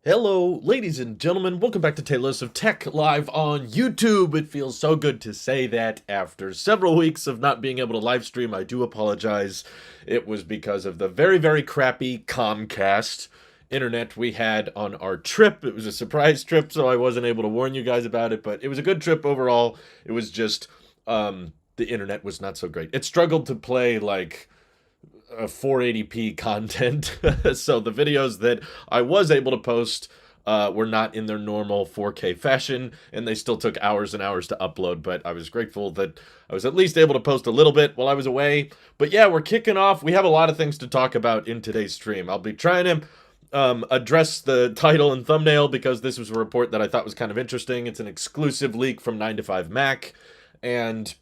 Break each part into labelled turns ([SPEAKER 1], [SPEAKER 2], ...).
[SPEAKER 1] Hello, ladies and gentlemen. Welcome back to Tailosive Tech live on YouTube. It feels so good to say that after several weeks of not being able to live stream. I do apologize. It was because of the very, very crappy Comcast internet we had on our trip. It was a surprise trip, so I wasn't able to warn you guys about it, but it was a good trip overall. It was just, the internet was not so great. It struggled to play, like, 480p content. So the videos that I was able to post were not in their normal 4K fashion, and they still took hours and hours to upload, but I was grateful that I was at least able to post a little bit while I was away. But yeah, we're kicking off. We have a lot of things to talk about in today's stream. I'll be trying to address the title and thumbnail because this was a report that I thought was kind of interesting. It's an exclusive leak from 9 to 5 Mac, and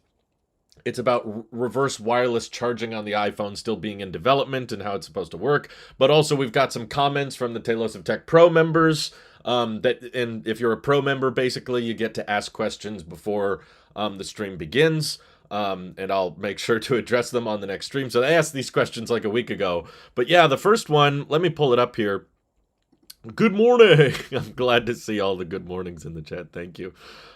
[SPEAKER 1] it's about reverse wireless charging on the iPhone still being in development and how it's supposed to work. But also we've got some comments from the Tailosive Tech Pro members. And if you're a Pro member, basically you get to ask questions before the stream begins. And I'll make sure to address them on the next stream. So I asked these questions like a week ago. But yeah, the first one, let me pull it up here. Good morning. I'm glad to see all the good mornings in the chat. Thank you.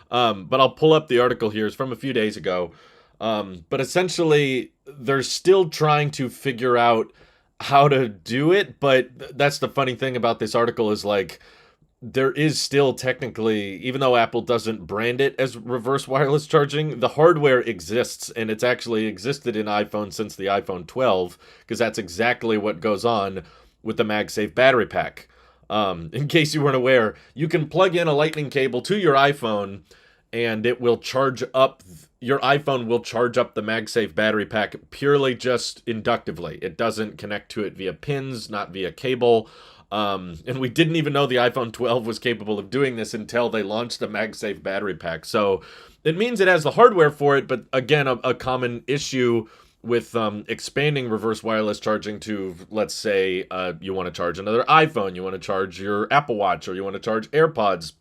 [SPEAKER 1] But I'll pull up the article here. It's from a few days ago. But essentially, they're still trying to figure out how to do it. But that's the funny thing about this article is, like, there is still technically, even though Apple doesn't brand it as reverse wireless charging, the hardware exists, and it's actually existed in iPhone since the iPhone 12, because that's exactly what goes on with the MagSafe battery pack. In case you weren't aware, you can plug in a lightning cable to your iPhone, and it will charge up, your iPhone will charge up the MagSafe battery pack purely just inductively. It doesn't connect to it via pins, not via cable. And we didn't even know the iPhone 12 was capable of doing this until they launched the MagSafe battery pack. So it means it has the hardware for it, but again, a common issue with expanding reverse wireless charging to, let's say, you want to charge another iPhone, you want to charge your Apple Watch, or you want to charge AirPods.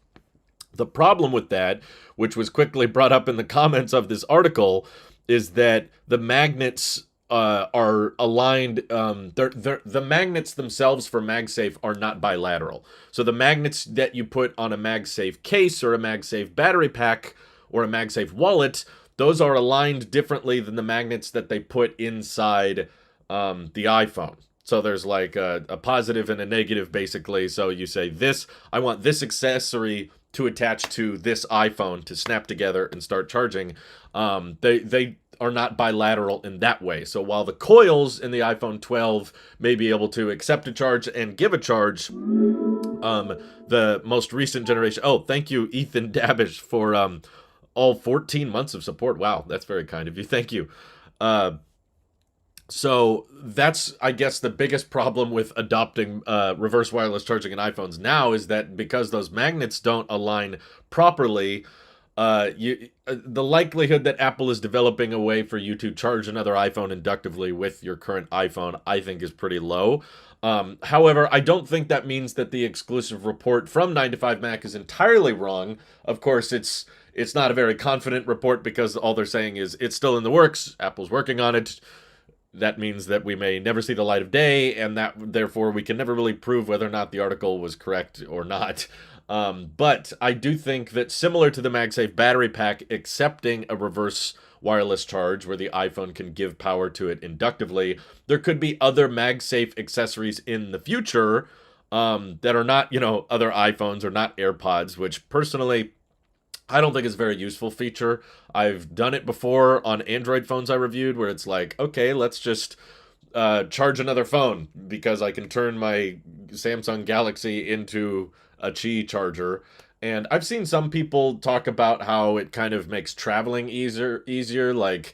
[SPEAKER 1] The problem with that, which was quickly brought up in the comments of this article, is that the magnets are aligned. The magnets themselves for MagSafe are not bilateral. So the magnets that you put on a MagSafe case or a MagSafe battery pack or a MagSafe wallet, those are aligned differently than the magnets that they put inside the iPhone. So there's like a positive and a negative, basically. So you say this, I want this accessory to attach to this iPhone to snap together and start charging. They are not bilateral in that way. So while the coils in the iPhone 12 may be able to accept a charge and give a charge, the most recent generation. Oh, thank you, Ethan Dabish, for all 14 months of support. Wow, that's very kind of you. Thank you. So that's, I guess, the biggest problem with adopting reverse wireless charging in iPhones now is that because those magnets don't align properly, the likelihood that Apple is developing a way for you to charge another iPhone inductively with your current iPhone, I think, is pretty low. However, I don't think that means that the exclusive report from 9 to 5 Mac is entirely wrong. Of course, it's not a very confident report because all they're saying is it's still in the works, Apple's working on it. That means that we may never see the light of day, and that therefore we can never really prove whether or not the article was correct or not. But I do think that similar to the MagSafe battery pack accepting a reverse wireless charge where the iPhone can give power to it inductively, there could be other MagSafe accessories in the future that are not, other iPhones or not AirPods, which personally I don't think it's a very useful feature. I've done it before on Android phones I reviewed where it's like, okay, let's just charge another phone because I can turn my Samsung Galaxy into a Qi charger. And I've seen some people talk about how it kind of makes traveling easier. Like,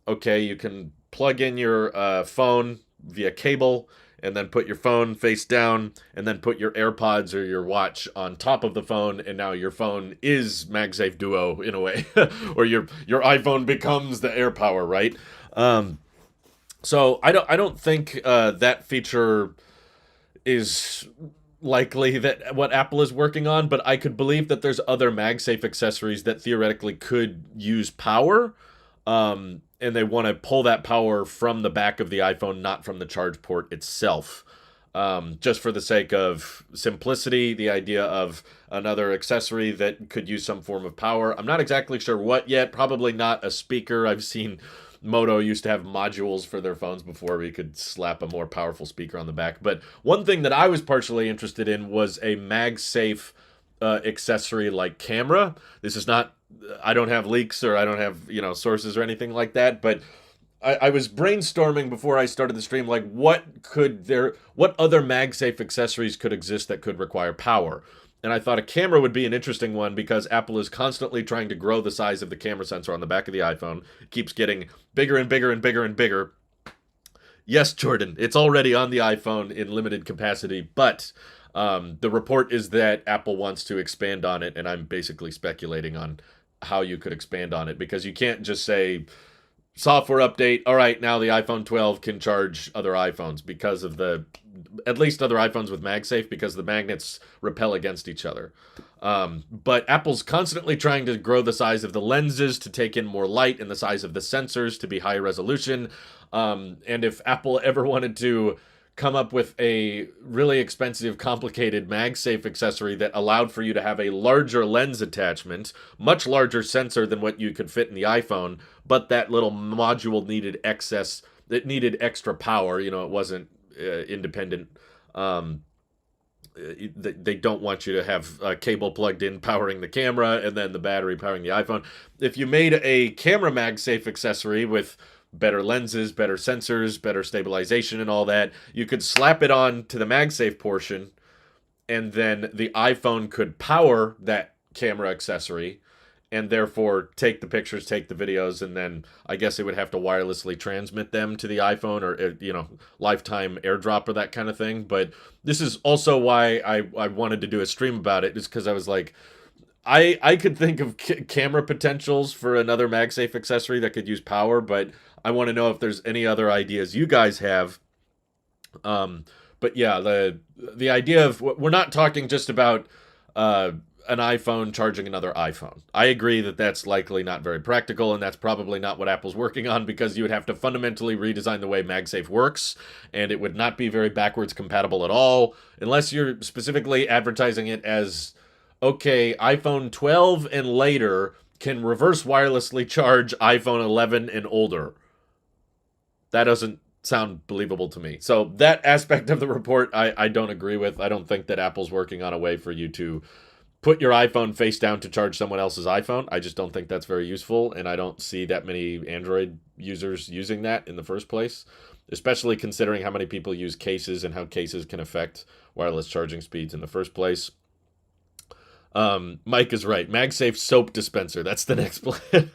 [SPEAKER 1] okay, you can plug in your phone via cable and then put your phone face down and then put your AirPods or your watch on top of the phone, and now your phone is MagSafe Duo in a way. Or your iPhone becomes the AirPower, right? So I don't think that feature is likely that what Apple is working on, but I could believe that there's other MagSafe accessories that theoretically could use power. And they want to pull that power from the back of the iPhone, not from the charge port itself. just for the sake of simplicity, the idea of another accessory that could use some form of power. I'm not exactly sure what yet. Probably not a speaker. I've seen Moto used to have modules for their phones before where you could slap a more powerful speaker on the back. But one thing that I was partially interested in was a MagSafe accessory like camera. This is not, I don't have leaks or I don't have, sources or anything like that, but I was brainstorming before I started the stream, like what other MagSafe accessories could exist that could require power? And I thought a camera would be an interesting one because Apple is constantly trying to grow the size of the camera sensor on the back of the iPhone. It keeps getting bigger and bigger and bigger and bigger. Yes, Jordan, it's already on the iPhone in limited capacity, but the report is that Apple wants to expand on it, and I'm basically speculating on how you could expand on it because you can't just say, software update, all right, now the iPhone 12 can charge other iPhones because of at least other iPhones with MagSafe, because the magnets repel against each other. But Apple's constantly trying to grow the size of the lenses to take in more light and the size of the sensors to be higher resolution. And if Apple ever wanted to come up with a really expensive, complicated MagSafe accessory that allowed for you to have a larger lens attachment, much larger sensor than what you could fit in the iPhone, but that little module needed extra power. It wasn't independent. They don't want you to have a cable plugged in powering the camera and then the battery powering the iPhone. If you made a camera MagSafe accessory with better lenses, better sensors, better stabilization and all that, you could slap it on to the MagSafe portion, and then the iPhone could power that camera accessory and therefore take the pictures, take the videos, and then I guess it would have to wirelessly transmit them to the iPhone or, lifetime airdrop or that kind of thing. But this is also why I wanted to do a stream about it, is because I was like, I could think of camera potentials for another MagSafe accessory that could use power, but I want to know if there's any other ideas you guys have. But yeah, the idea of, we're not talking just about an iPhone charging another iPhone. I agree that that's likely not very practical, and that's probably not what Apple's working on, because you would have to fundamentally redesign the way MagSafe works, and it would not be very backwards compatible at all, unless you're specifically advertising it as, okay, iPhone 12 and later can reverse wirelessly charge iPhone 11 and older. That doesn't sound believable to me. So that aspect of the report, I don't agree with. I don't think that Apple's working on a way for you to put your iPhone face down to charge someone else's iPhone. I just don't think that's very useful, and I don't see that many Android users using that in the first place, especially considering how many people use cases and how cases can affect wireless charging speeds in the first place. Mike is right. MagSafe soap dispenser. That's the next plan.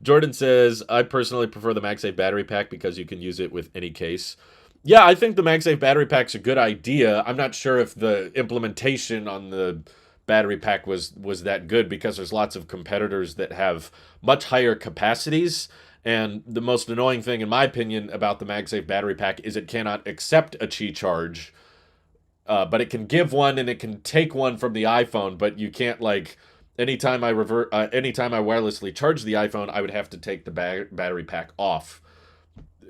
[SPEAKER 1] Jordan says, I personally prefer the MagSafe battery pack because you can use it with any case. Yeah, I think the MagSafe battery pack's a good idea. I'm not sure if the implementation on the battery pack was that good, because there's lots of competitors that have much higher capacities. And the most annoying thing, in my opinion, about the MagSafe battery pack is it cannot accept a Qi charge. But it can give one and it can take one from the iPhone, but you can't, like, anytime I wirelessly charge the iPhone, I would have to take the battery pack off.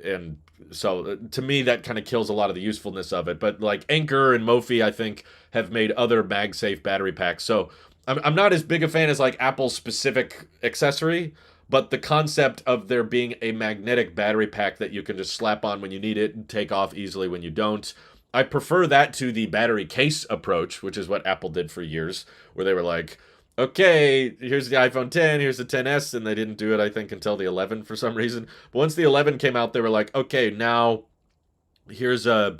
[SPEAKER 1] And so to me, that kind of kills a lot of the usefulness of it. But like Anker and Mophie, I think, have made other MagSafe battery packs. So I'm not as big a fan as like Apple's specific accessory, but the concept of there being a magnetic battery pack that you can just slap on when you need it and take off easily when you don't. I prefer that to the battery case approach, which is what Apple did for years, where they were like, okay, here's the iPhone 10, here's the 10s, and they didn't do it, I think, until the 11 for some reason. But once the 11 came out, they were like, okay, now here's a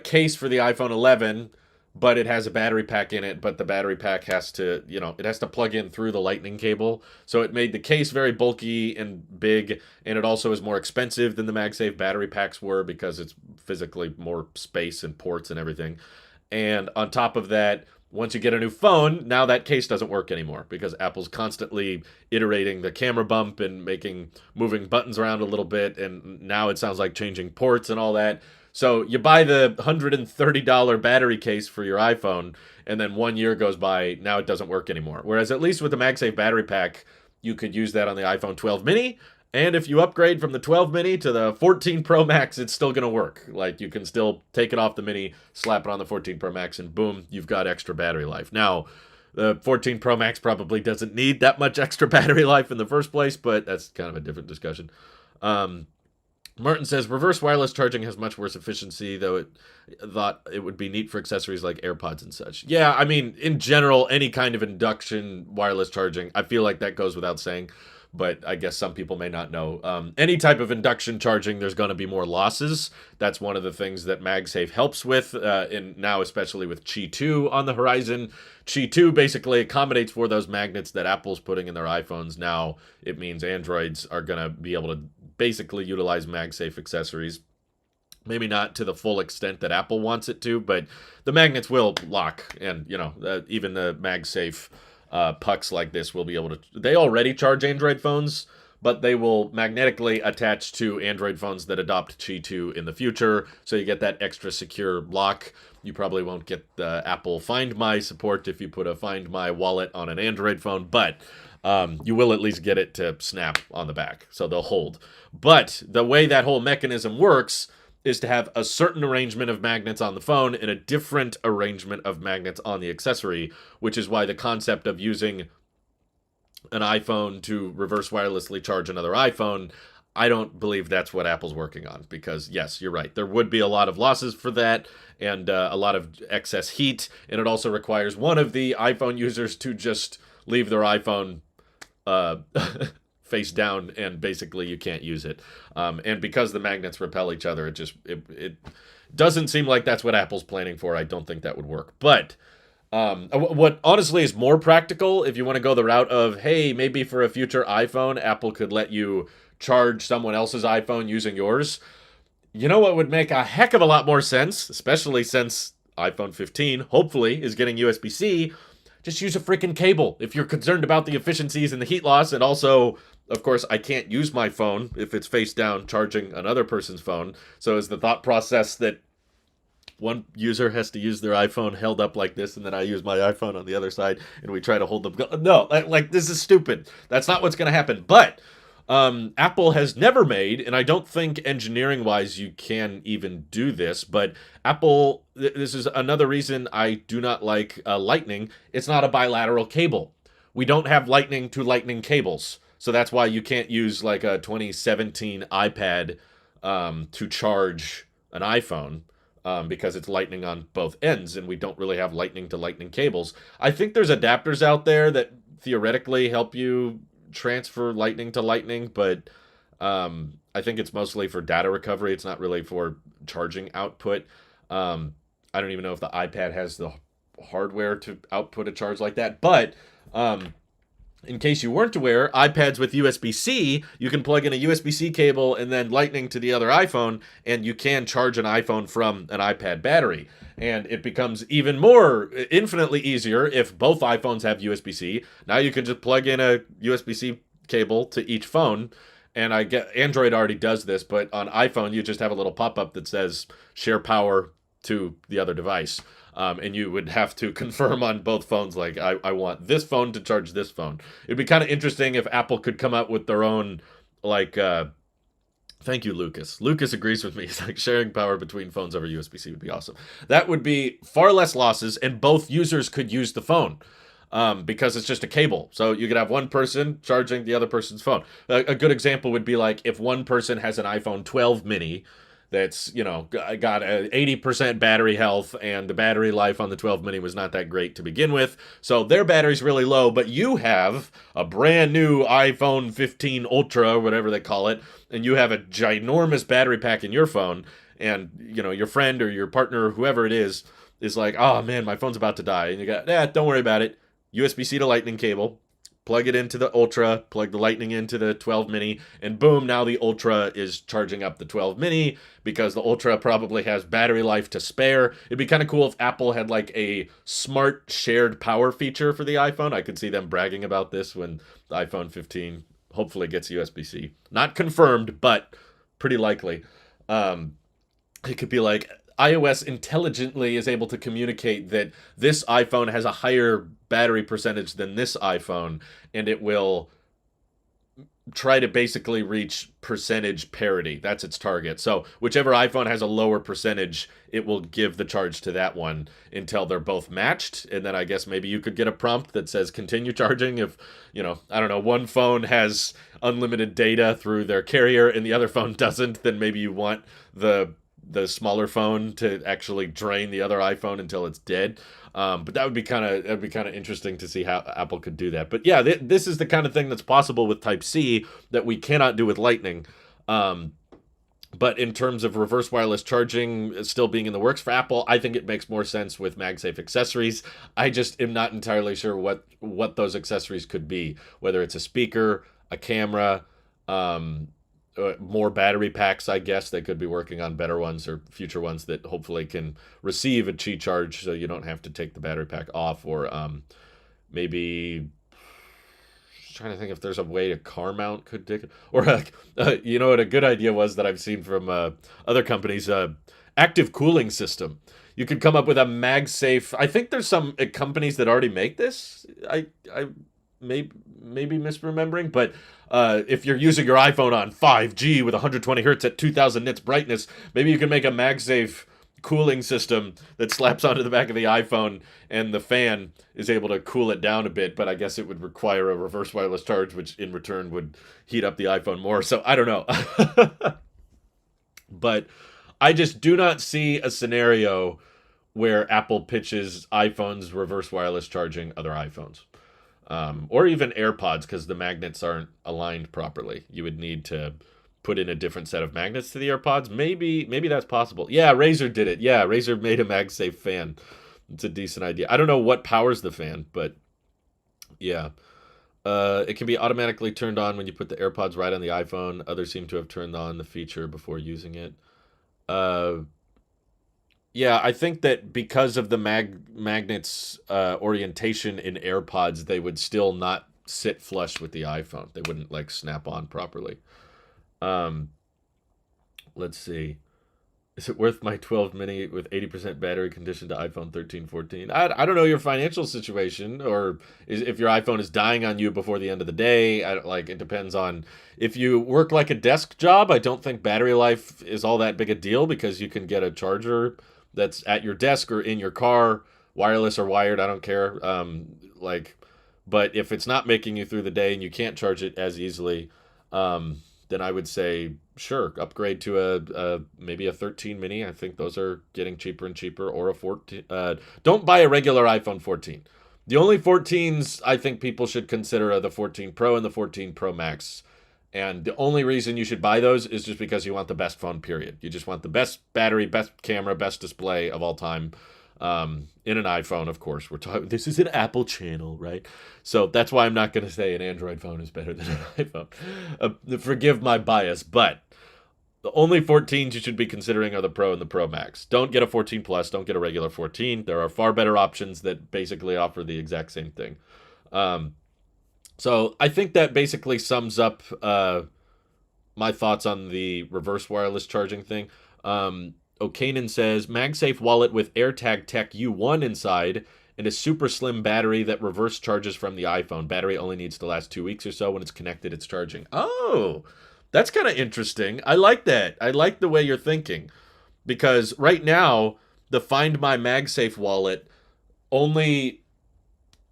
[SPEAKER 1] case for the iPhone 11, but it has a battery pack in it, but the battery pack has to, it has to plug in through the lightning cable. So it made the case very bulky and big, and it also is more expensive than the MagSafe battery packs were because it's physically more space and ports and everything. And on top of that, once you get a new phone, now that case doesn't work anymore because Apple's constantly iterating the camera bump and moving buttons around a little bit, and now it sounds like changing ports and all that. So you buy the $130 battery case for your iPhone, and then 1 year goes by, now it doesn't work anymore. Whereas at least with the MagSafe battery pack, you could use that on the iPhone 12 mini, And if you upgrade from the 12 mini to the 14 Pro Max, it's still going to work. Like, you can still take it off the mini, slap it on the 14 Pro Max, and boom, you've got extra battery life. Now, the 14 Pro Max probably doesn't need that much extra battery life in the first place, but that's kind of a different discussion. Martin says, reverse wireless charging has much worse efficiency, though it thought it would be neat for accessories like AirPods and such. Yeah, I mean, in general, any kind of induction wireless charging, I feel like that goes without saying, but I guess some people may not know. Any type of induction charging, there's going to be more losses. That's one of the things that MagSafe helps with, and now especially with Qi 2 on the horizon. Qi 2 basically accommodates for those magnets that Apple's putting in their iPhones. Now it means Androids are going to be able to basically utilize MagSafe accessories. Maybe not to the full extent that Apple wants it to, but the magnets will lock, and even the MagSafe pucks like this will be able to. They already charge Android phones, but they will magnetically attach to Android phones that adopt Qi 2 in the future, so you get that extra secure lock. You probably won't get the Apple Find My support if you put a Find My wallet on an Android phone, but you will at least get it to snap on the back, so they'll hold. But the way that whole mechanism works is to have a certain arrangement of magnets on the phone and a different arrangement of magnets on the accessory, which is why the concept of using an iPhone to reverse wirelessly charge another iPhone, I don't believe that's what Apple's working on, because yes, you're right. There would be a lot of losses for that and a lot of excess heat, and it also requires one of the iPhone users to just leave their iPhone face down, and basically you can't use it. And because the magnets repel each other, it doesn't seem like that's what Apple's planning for. I don't think that would work. But what honestly is more practical, if you want to go the route of, hey, maybe for a future iPhone, Apple could let you charge someone else's iPhone using yours. You know what would make a heck of a lot more sense, especially since iPhone 15, hopefully, is getting USB-C. Just use a freaking cable if you're concerned about the efficiencies and the heat loss. And also, of course, I can't use my phone if it's face down charging another person's phone. So is the thought process that one user has to use their iPhone held up like this, and then I use my iPhone on the other side, and we try to hold them? No, like this is stupid. That's not what's going to happen. But Apple has never made, and I don't think engineering-wise you can even do this, but Apple, this is another reason I do not like Lightning. It's not a bilateral cable. We don't have Lightning to Lightning cables, so that's why you can't use like a 2017 iPad to charge an iPhone, because it's Lightning on both ends, and we don't really have Lightning to Lightning cables. I think there's adapters out there that theoretically help you transfer Lightning to Lightning, but I think it's mostly for data recovery. It's not really for charging output. I don't even know if the iPad has the hardware to output a charge like that, but in case you weren't aware, iPads with USB-C, you can plug in a USB-C cable and then Lightning to the other iPhone, and you can charge an iPhone from an iPad battery. And it becomes even more, infinitely easier if both iPhones have USB-C. Now you can just plug in a USB-C cable to each phone, and I get Android already does this, but on iPhone you just have a little pop-up that says share power to the other device. And you would have to confirm on both phones, like, I want this phone to charge this phone. It'd be kind of interesting if Apple could come up with their own, like, thank you, Lucas. Lucas agrees with me. He's like, sharing power between phones over USB-C would be awesome. That would be far less losses, and both users could use the phone. Because it's just a cable. So you could have one person charging the other person's phone. A good example would be like if one person has an iPhone 12 mini that's, got a 80% battery health, and the battery life on the 12 mini was not that great to begin with. So their battery's really low, but you have a brand new iPhone 15 Ultra, or whatever they call it, and you have a ginormous battery pack in your phone, and, your friend or your partner or whoever it is like, oh man, my phone's about to die. And you got, don't worry about it. USB-C to Lightning cable, plug it into the Ultra, plug the Lightning into the 12 mini, and boom, now the Ultra is charging up the 12 mini, because the Ultra probably has battery life to spare. It'd be kind of cool if Apple had like a smart shared power feature for the iPhone. I could see them bragging about this when the iPhone 15 hopefully gets USB-C. Not confirmed, but pretty likely. It could be like, iOS intelligently is able to communicate that this iPhone has a higher battery percentage than this iPhone, and it will try to basically reach percentage parity. That's its target. So whichever iPhone has a lower percentage, it will give the charge to that one until they're both matched. And then I guess maybe you could get a prompt that says continue charging if, I don't know, one phone has unlimited data through their carrier and the other phone doesn't, then maybe you want the smaller phone to actually drain the other iPhone until it's dead. But that'd be kind of interesting to see how Apple could do that. But yeah, this is the kind of thing that's possible with Type C that we cannot do with Lightning. But in terms of reverse wireless charging still being in the works for Apple, I think it makes more sense with MagSafe accessories. I just am not entirely sure what those accessories could be, whether it's a speaker, a camera, more battery packs. I guess they could be working on better ones or future ones that hopefully can receive a Qi charge so you don't have to take the battery pack off, or maybe trying to think if there's a way a car mount could dig, or you know what a good idea was that I've seen from other companies, active cooling system. You could come up with a MagSafe. I think there's some companies that already make this. I maybe misremembering, but if you're using your iPhone on 5G with 120 hertz at 2000 nits brightness, maybe you can make a MagSafe cooling system that slaps onto the back of the iPhone, and the fan is able to cool it down a bit, but I guess it would require a reverse wireless charge, which in return would heat up the iPhone more. So I don't know. But I just do not see a scenario where Apple pitches iPhones reverse wireless charging other iPhones. Or even AirPods, because the magnets aren't aligned properly. You would need to put in a different set of magnets to the AirPods. Maybe that's possible. Yeah, Razer did it. Yeah, Razer made a MagSafe fan. It's a decent idea. I don't know what powers the fan, but yeah. It can be automatically turned on when you put the AirPods right on the iPhone. Others seem to have turned on the feature before using it. Uh, yeah, I think that because of the magnets orientation in AirPods, they would still not sit flush with the iPhone. They wouldn't like snap on properly. Um, let's see. Is it worth my 12 mini with 80% battery condition to iPhone 13, 14? I don't know your financial situation, or if your iPhone is dying on you before the end of the day. It depends on if you work like a desk job. I don't think battery life is all that big a deal because you can get a charger that's at your desk or in your car, wireless or wired. I don't care. But if it's not making you through the day and you can't charge it as easily, then I would say sure, upgrade to a maybe a 13 mini. I think those are getting cheaper and cheaper, or a 14. Don't buy a regular iPhone 14. The only 14s I think people should consider are the 14 Pro and the 14 Pro Max. And the only reason you should buy those is just because you want the best phone, period. You just want the best battery, best camera, best display of all time. In an iPhone, of course. We're talking. This is an Apple channel, right? So that's why I'm not going to say an Android phone is better than an iPhone. Forgive my bias, but the only 14s you should be considering are the Pro and the Pro Max. Don't get a 14 Plus. Don't get a regular 14. There are far better options that basically offer the exact same thing. So I think that basically sums up my thoughts on the reverse wireless charging thing. O'Kanan says, MagSafe wallet with AirTag Tech U1 inside and a super slim battery that reverse charges from the iPhone. Battery only needs to last 2 weeks or so. When it's connected, it's charging. Oh, that's kind of interesting. I like that. I like the way you're thinking. Because right now, the Find My MagSafe wallet only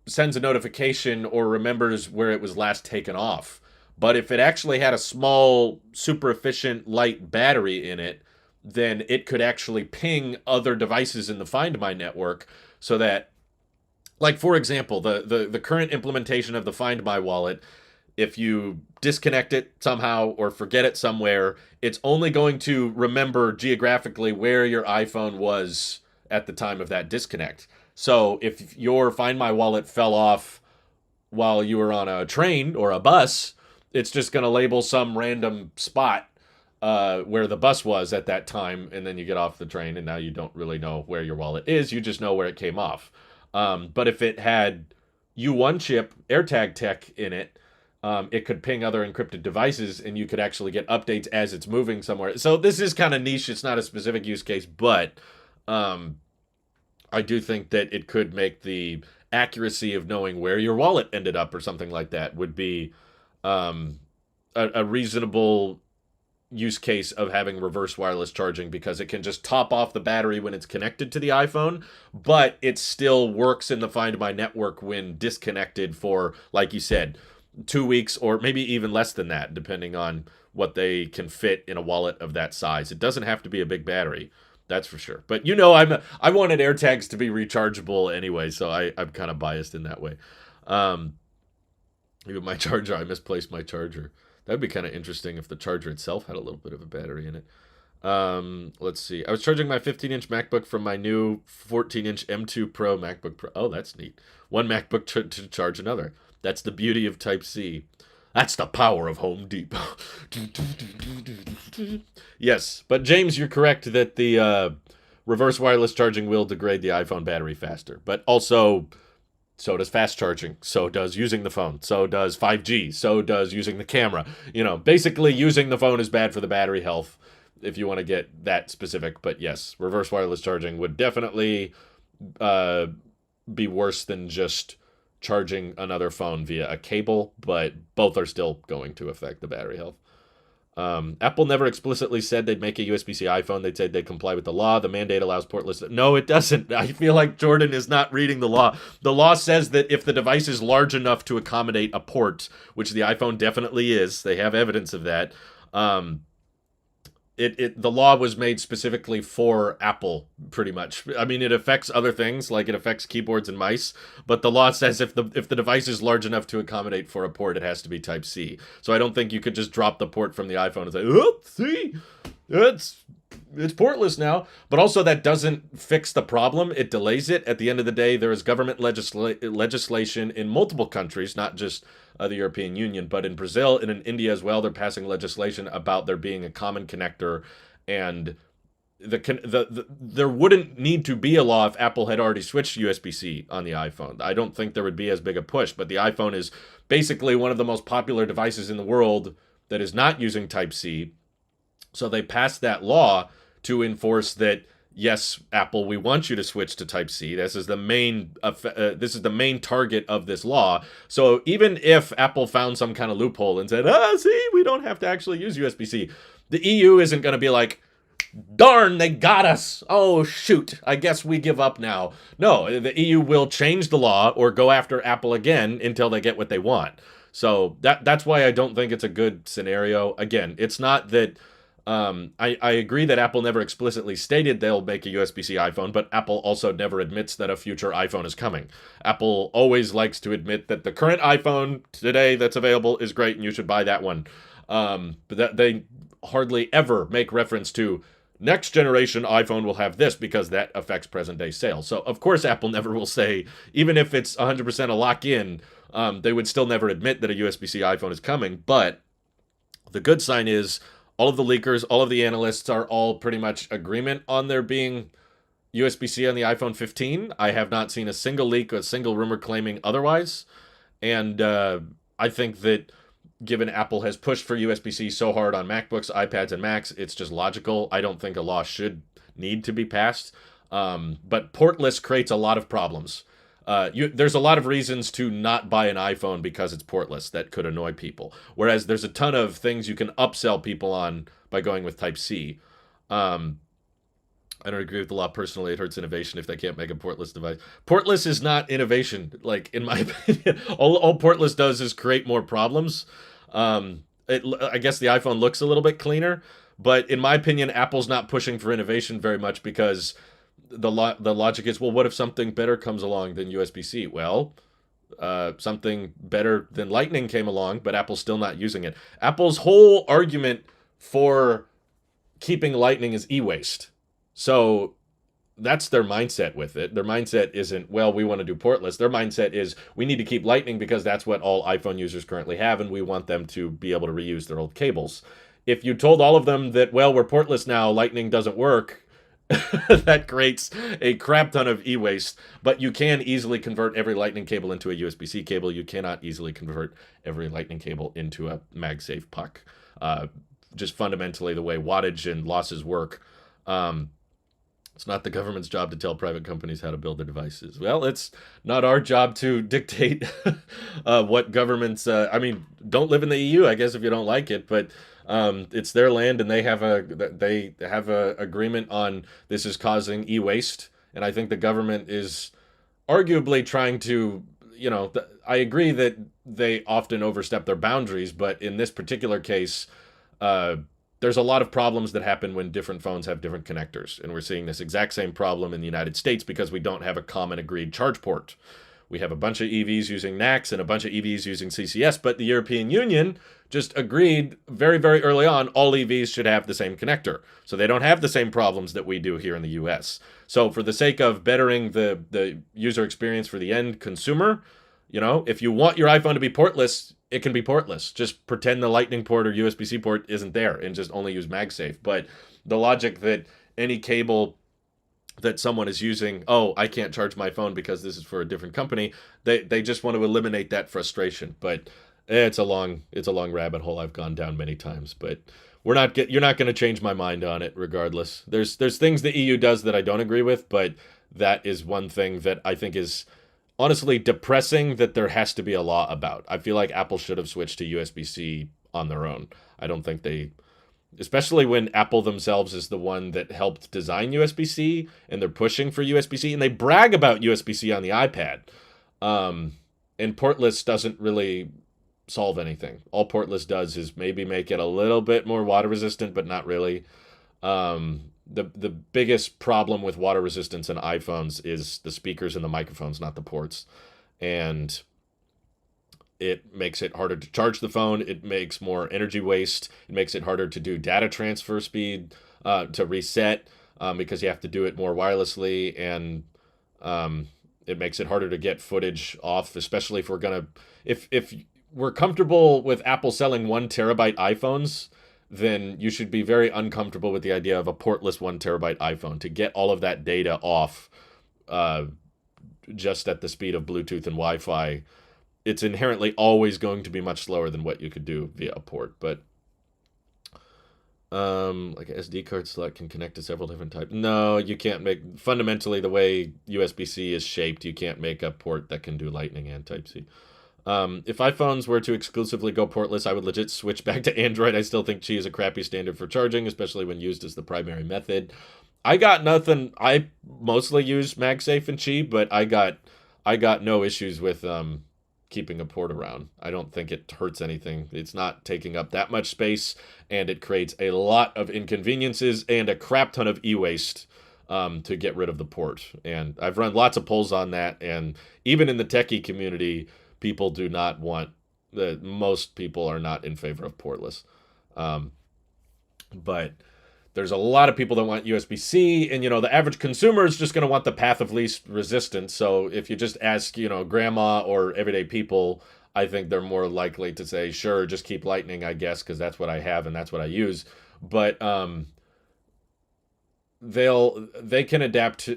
[SPEAKER 1] sends a notification or remembers where it was last taken off. But if it actually had a small, super efficient, light battery in it, then it could actually ping other devices in the Find My network so that, like, for example, the current implementation of the Find My wallet, if you disconnect it somehow or forget it somewhere, it's only going to remember geographically where your iPhone was at the time of that disconnect. So if your Find My wallet fell off while you were on a train or a bus, it's just going to label some random spot where the bus was at that time, and then you get off the train, and now you don't really know where your wallet is. You just know where it came off. But if it had U1 chip AirTag Tech in it, it could ping other encrypted devices, and you could actually get updates as it's moving somewhere. So this is kind of niche. It's not a specific use case, but I do think that it could make the accuracy of knowing where your wallet ended up or something like that would be a reasonable use case of having reverse wireless charging, because it can just top off the battery when it's connected to the iPhone, but it still works in the Find My network when disconnected for, like you said, 2 weeks or maybe even less than that, depending on what they can fit in a wallet of that size. It doesn't have to be a big battery, that's for sure. But I wanted AirTags to be rechargeable anyway, so I'm kind of biased in that way. Even my charger, I misplaced my charger. That'd be kind of interesting if the charger itself had a little bit of a battery in it. Let's see. I was charging my 15-inch MacBook from my new 14-inch M2 Pro MacBook Pro. Oh, that's neat. One MacBook to charge another. That's the beauty of Type-C. That's the power of Home Depot. Yes, but James, you're correct that the reverse wireless charging will degrade the iPhone battery faster. But also, so does fast charging. So does using the phone. So does 5G. So does using the camera. Basically using the phone is bad for the battery health, if you want to get that specific. But yes, reverse wireless charging would definitely be worse than just charging another phone via a cable, but both are still going to affect the battery health. Apple never explicitly said they'd make a USB-C iPhone. They said they'd comply with the law. The mandate allows portless. No, it doesn't. I feel like Jordan is not reading the law. The law says that if the device is large enough to accommodate a port, which the iPhone definitely is, they have evidence of that. The law was made specifically for Apple, pretty much. I mean, it affects other things, like it affects keyboards and mice, but the law says if the device is large enough to accommodate for a port, it has to be Type-C. So I don't think you could just drop the port from the iPhone and say, oh, see, it's portless now. But also that doesn't fix the problem. It delays it. At the end of the day, there is government legislation in multiple countries, not just the European Union, but in Brazil and in India as well. They're passing legislation about there being a common connector, and there wouldn't need to be a law if Apple had already switched USB-C on the iPhone. I don't think there would be as big a push, but the iPhone is basically one of the most popular devices in the world that is not using Type-C. So they passed that law to enforce that, yes, Apple, we want you to switch to Type-C. This is the main target of this law. So even if Apple found some kind of loophole and said, see, we don't have to actually use USB-C, the EU isn't going to be like, darn, they got us. Oh, shoot, I guess we give up now. No, the EU will change the law or go after Apple again until they get what they want. So that's why I don't think it's a good scenario. Again, it's not that... I agree that Apple never explicitly stated they'll make a USB-C iPhone, but Apple also never admits that a future iPhone is coming. Apple always likes to admit that the current iPhone today that's available is great and you should buy that one. But that they hardly ever make reference to next generation iPhone will have this because that affects present day sales. So of course Apple never will say, even if it's 100% a lock-in, they would still never admit that a USB-C iPhone is coming. But the good sign is all of the leakers, all of the analysts are all pretty much agreement on there being USB-C on the iPhone 15. I have not seen a single leak or a single rumor claiming otherwise. And I think that given Apple has pushed for USB-C so hard on MacBooks, iPads, and Macs, it's just logical. I don't think a law should need to be passed. But portless creates a lot of problems. There's a lot of reasons to not buy an iPhone because it's portless that could annoy people. Whereas there's a ton of things you can upsell people on by going with Type-C. I don't agree with the law personally. It hurts innovation if they can't make a portless device. Portless is not innovation, like, in my opinion. All portless does is create more problems. I guess the iPhone looks a little bit cleaner, but in my opinion, Apple's not pushing for innovation very much because the logic is, well, what if something better comes along than USB-C? Well, something better than Lightning came along, but Apple's still not using it. Apple's whole argument for keeping Lightning is e-waste. So that's their mindset with it. Their mindset isn't, well, we want to do portless. Their mindset is, we need to keep Lightning because that's what all iPhone users currently have, and we want them to be able to reuse their old cables. If you told all of them that, well, we're portless now, Lightning doesn't work, that creates a crap ton of e-waste. But you can easily convert every Lightning cable into a USB-C cable. You cannot easily convert every Lightning cable into a MagSafe puck. Just fundamentally the way wattage and losses work. It's not the government's job to tell private companies how to build their devices. Well, it's not our job to dictate what governments. I mean, don't live in the EU, I guess, if you don't like it. But it's their land, and they have a agreement on this is causing e-waste, and I think the government is arguably trying to. I agree that they often overstep their boundaries, but in this particular case, uh, there's a lot of problems that happen when different phones have different connectors. And we're seeing this exact same problem in the United States because we don't have a common agreed charge port. We have a bunch of EVs using NACS and a bunch of EVs using CCS, but the European Union just agreed very, very early on all EVs should have the same connector. So they don't have the same problems that we do here in the US. So for the sake of bettering the user experience for the end consumer, if you want your iPhone to be portless, it can be portless. Just pretend the Lightning port or USB-C port isn't there and just only use MagSafe. But the logic that any cable that someone is using, oh, I can't charge my phone because this is for a different company, they just want to eliminate that frustration. But it's a long rabbit hole I've gone down many times. But you're not going to change my mind on it regardless. There's things the EU does that I don't agree with, but that is one thing that I think is honestly depressing that there has to be a law about. I feel like Apple should have switched to USB-C on their own. I don't think especially when Apple themselves is the one that helped design USB-C and they're pushing for USB-C and they brag about USB-C on the iPad. And portless doesn't really solve anything. All portless does is maybe make it a little bit more water resistant, but not really. The biggest problem with water resistance in iPhones is the speakers and the microphones, not the ports. And it makes it harder to charge the phone. It makes more energy waste. It makes it harder to do data transfer speed, to reset, because you have to do it more wirelessly. And it makes it harder to get footage off, especially if if we're comfortable with Apple selling 1 terabyte iPhones, then you should be very uncomfortable with the idea of a portless 1 terabyte iPhone to get all of that data off just at the speed of Bluetooth and Wi-Fi. It's inherently always going to be much slower than what you could do via a port. But like an SD card slot can connect to several different types. No, you can't make, fundamentally the way USB-C is shaped, you can't make a port that can do Lightning and Type-C. If iPhones were to exclusively go portless, I would legit switch back to Android. I still think Qi is a crappy standard for charging, especially when used as the primary method. I got nothing. I mostly use MagSafe and Qi, but I got no issues with keeping a port around. I don't think it hurts anything. It's not taking up that much space, and it creates a lot of inconveniences and a crap ton of e-waste to get rid of the port. And I've run lots of polls on that, and even in the techie community, people do not want most people are not in favor of portless. But there's a lot of people that want USB-C, and the average consumer is just going to want the path of least resistance. So if you just ask, grandma or everyday people, I think they're more likely to say, sure, just keep Lightning, I guess, because that's what I have and that's what I use. But they can adapt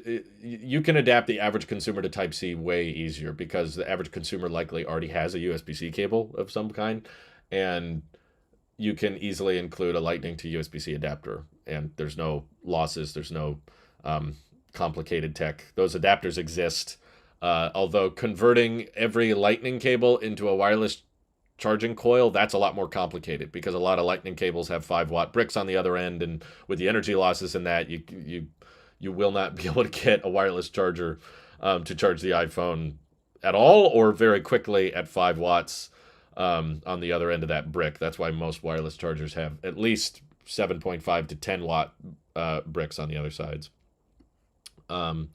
[SPEAKER 1] you can adapt the average consumer to Type-C way easier because the average consumer likely already has a USB-C cable of some kind, and you can easily include a Lightning to USB-C adapter, and there's no losses, there's no complicated tech. Those adapters exist, although converting every Lightning cable into a wireless charging coil, that's a lot more complicated because a lot of Lightning cables have 5-watt bricks on the other end, and with the energy losses in that, you will not be able to get a wireless charger to charge the iPhone at all or very quickly at 5 watts on the other end of that brick. That's why most wireless chargers have at least 7.5 to 10 watt bricks on the other sides. I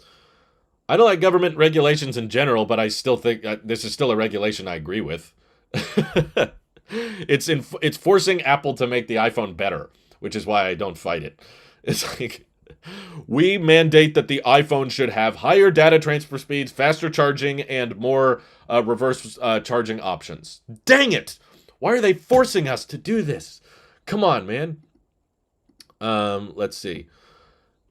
[SPEAKER 1] don't like government regulations in general, but I still think this is still a regulation I agree with. It's forcing Apple to make the iPhone better, which is why I don't fight it. It's like, we mandate that the iPhone should have higher data transfer speeds, faster charging, and more reverse charging options. Dang it! Why are they forcing us to do this? Come on, man. Let's see.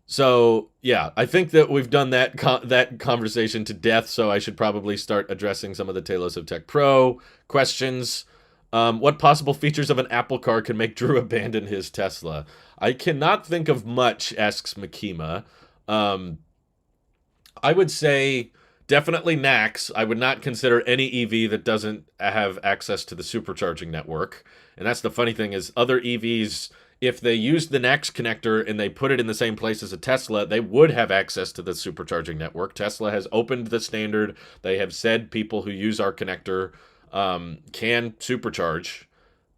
[SPEAKER 1] So, yeah, I think that we've done that conversation to death, so I should probably start addressing some of the Tailosive Tech Pro questions. What possible features of an Apple car can make Drew abandon his Tesla? I cannot think of much, asks Makima. Um, I would say definitely NACS. I would not consider any EV that doesn't have access to the supercharging network. And that's the funny thing is other EVs, if they used the NACS connector and they put it in the same place as a Tesla, they would have access to the supercharging network. Tesla has opened the standard. They have said people who use our connector can supercharge,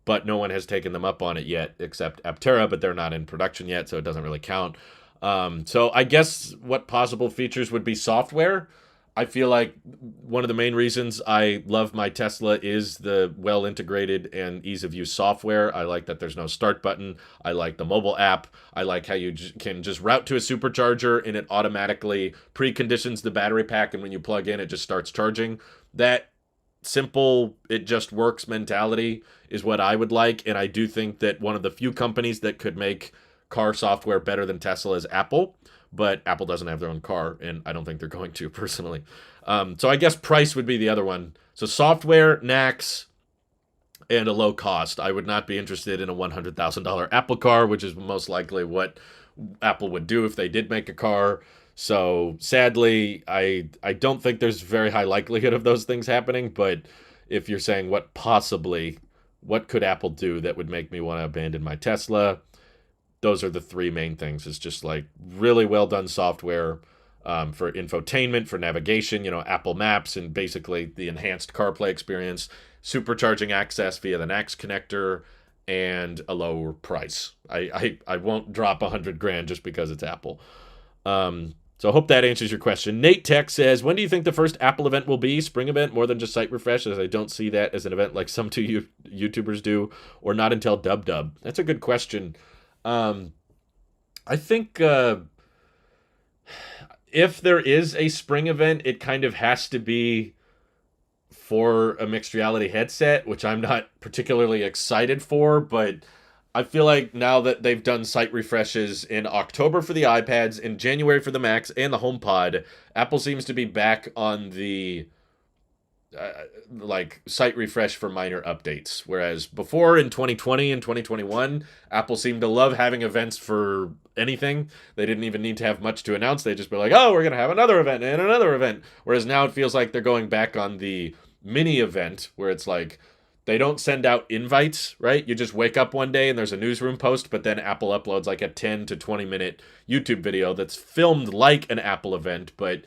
[SPEAKER 1] but no one has taken them up on it yet except Aptera, but they're not in production yet, so it doesn't really count. So I guess what possible features would be software. I feel like one of the main reasons I love my Tesla is the well integrated and ease of use software. I like that there's no start button. I like the mobile app. I like how you can just route to a supercharger and it automatically preconditions the battery pack. And when you plug in, it just starts charging. That simple, it just works mentality is what I would like. And I do think that one of the few companies that could make car software better than Tesla is Apple, but Apple doesn't have their own car, and I don't think they're going to personally. So I guess price would be the other one. So software, NACS, and a low cost. I would not be interested in a $100,000 Apple car, which is most likely what Apple would do if they did make a car. So sadly, I don't think there's very high likelihood of those things happening. But if you're saying what could Apple do that would make me want to abandon my Tesla? Those are the three main things. It's just like really well done software for infotainment, for navigation, Apple Maps, and basically the enhanced CarPlay experience, supercharging access via the NACS connector, and a lower price. I won't drop $100,000 just because it's Apple. So I hope that answers your question. Nate Tech says, when do you think the first Apple event will be? Spring event, more than just site refresh, as I don't see that as an event like some two YouTubers do, or not until Dub Dub? That's a good question. I think if there is a spring event, it kind of has to be for a mixed reality headset, which I'm not particularly excited for, but I feel like now that they've done site refreshes in October for the iPads, in January for the Macs, and the HomePod, Apple seems to be back on the like site refresh for minor updates. Whereas before in 2020 and 2021, Apple seemed to love having events for anything. They didn't even need to have much to announce. They just be like, oh, we're going to have another event and another event. Whereas now it feels like they're going back on the mini event where it's like, they don't send out invites, right? You just wake up one day and there's a newsroom post, but then Apple uploads like a 10 to 20 minute YouTube video that's filmed like an Apple event, but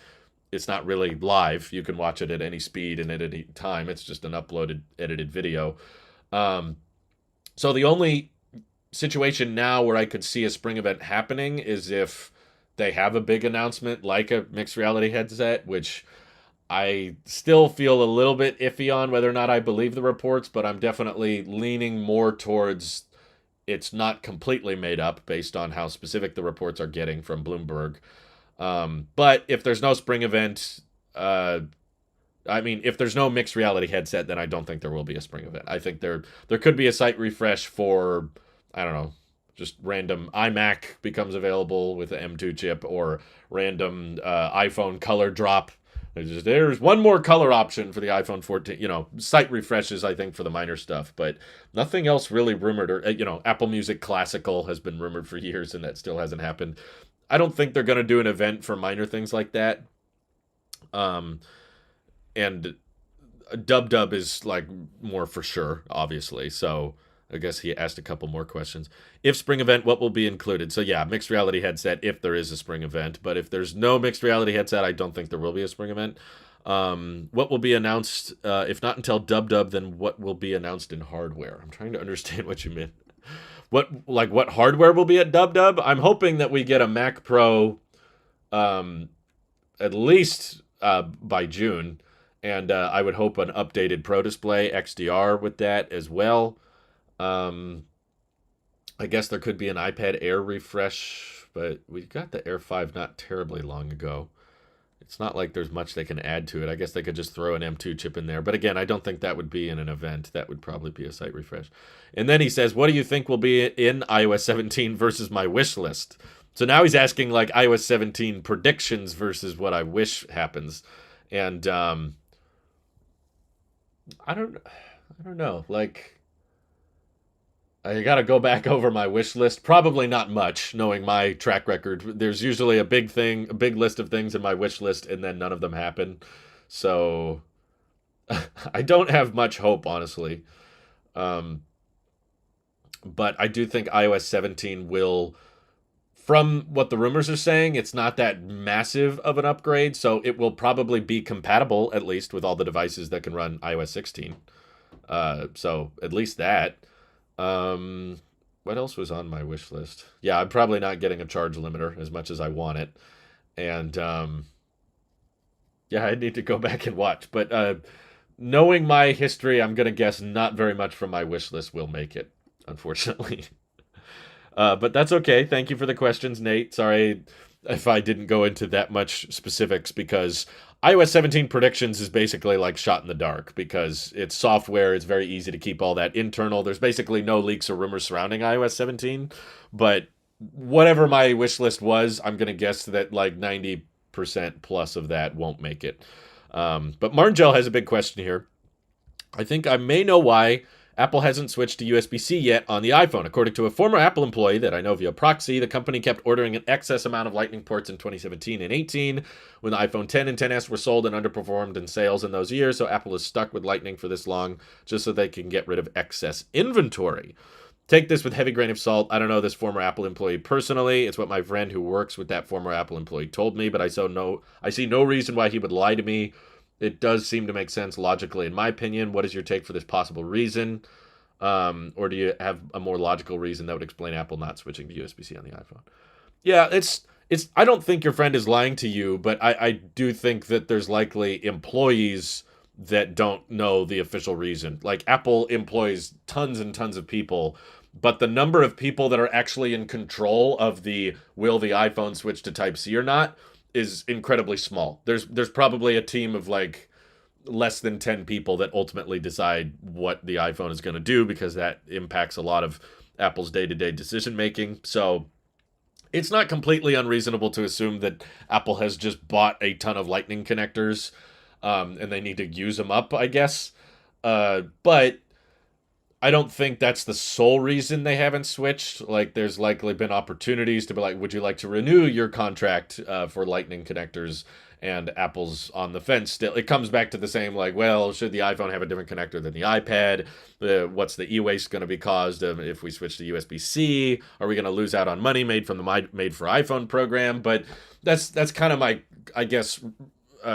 [SPEAKER 1] it's not really live. You can watch it at any speed and at any time. It's just an uploaded, edited video. So the only situation now where I could see a spring event happening is if they have a big announcement like a mixed reality headset, which I still feel a little bit iffy on whether or not I believe the reports, but I'm definitely leaning more towards it's not completely made up based on how specific the reports are getting from Bloomberg. But if there's no spring event, if there's no mixed reality headset, then I don't think there will be a spring event. I think there could be a site refresh for, I don't know, just random iMac becomes available with the M2 chip, or random iPhone color drop. There's one more color option for the iPhone 14, site refreshes, I think, for the minor stuff, but nothing else really rumored, or, Apple Music Classical has been rumored for years and that still hasn't happened. I don't think they're going to do an event for minor things like that. And Dub Dub is like more for sure, obviously. So I guess he asked a couple more questions. If spring event, what will be included? So yeah, mixed reality headset if there is a spring event. But if there's no mixed reality headset, I don't think there will be a spring event. What will be announced? If not until Dub Dub, then what will be announced in hardware? I'm trying to understand what you meant. What hardware will be at Dub Dub? I'm hoping that we get a Mac Pro at least by June. And I would hope an updated Pro Display XDR with that as well. I guess there could be an iPad Air refresh, but we got the Air 5 not terribly long ago. It's not like there's much they can add to it. I guess they could just throw an M2 chip in there. But again, I don't think that would be in an event. That would probably be a site refresh. And then he says, what do you think will be in iOS 17 versus my wish list? So now he's asking like iOS 17 predictions versus what I wish happens. And I don't know. Like, I gotta go back over my wish list. Probably not much, knowing my track record. There's usually a big list of things in my wish list, and then none of them happen. So I don't have much hope, honestly. Um, but I do think iOS 17 will, from what the rumors are saying, it's not that massive of an upgrade. So it will probably be compatible, at least, with all the devices that can run iOS 16. So at least that. Um, what else was on my wish list? Yeah, I'm probably not getting a charge limiter as much as I want it. And yeah, I need to go back and watch. But knowing my history, I'm going to guess not very much from my wish list will make it, unfortunately. But that's okay. Thank you for the questions, Nate. Sorry if I didn't go into that much specifics because iOS 17 predictions is basically like shot in the dark because it's software. It's very easy to keep all that internal. There's basically no leaks or rumors surrounding iOS 17. But whatever my wish list was, I'm going to guess that like 90% plus of that won't make it. But Marngel has a big question here. I think I may know why Apple hasn't switched to USB-C yet on the iPhone. According to a former Apple employee that I know via proxy, the company kept ordering an excess amount of Lightning ports in 2017 and 18 when the iPhone 10 and 10s were sold and underperformed in sales in those years, so Apple is stuck with Lightning for this long just so they can get rid of excess inventory. Take this with heavy grain of salt. I don't know this former Apple employee personally. It's what my friend who works with that former Apple employee told me, but I see no reason why he would lie to me. It does seem to make sense logically, in my opinion. What is your take for this possible reason? Or do you have a more logical reason that would explain Apple not switching to USB-C on the iPhone? Yeah, it's. I don't think your friend is lying to you, but I do think that there's likely employees that don't know the official reason. Like Apple employs tons and tons of people, but the number of people that are actually in control of the will the iPhone switch to Type C or not is incredibly small. There's probably a team of like less than 10 people that ultimately decide what the iPhone is going to do because that impacts a lot of Apple's day-to-day decision making. So it's not completely unreasonable to assume that Apple has just bought a ton of Lightning connectors and they need to use them up, I guess. But I don't think that's the sole reason they haven't switched. Like, there's likely been opportunities to be like, would you like to renew your contract for Lightning connectors? And Apple's on the fence still. It comes back to the same, like, well, should the iPhone have a different connector than the iPad? What's the e-waste going to be caused if we switch to USB-C? Are we going to lose out on money made from the Made for iPhone program? But that's kind of my, I guess,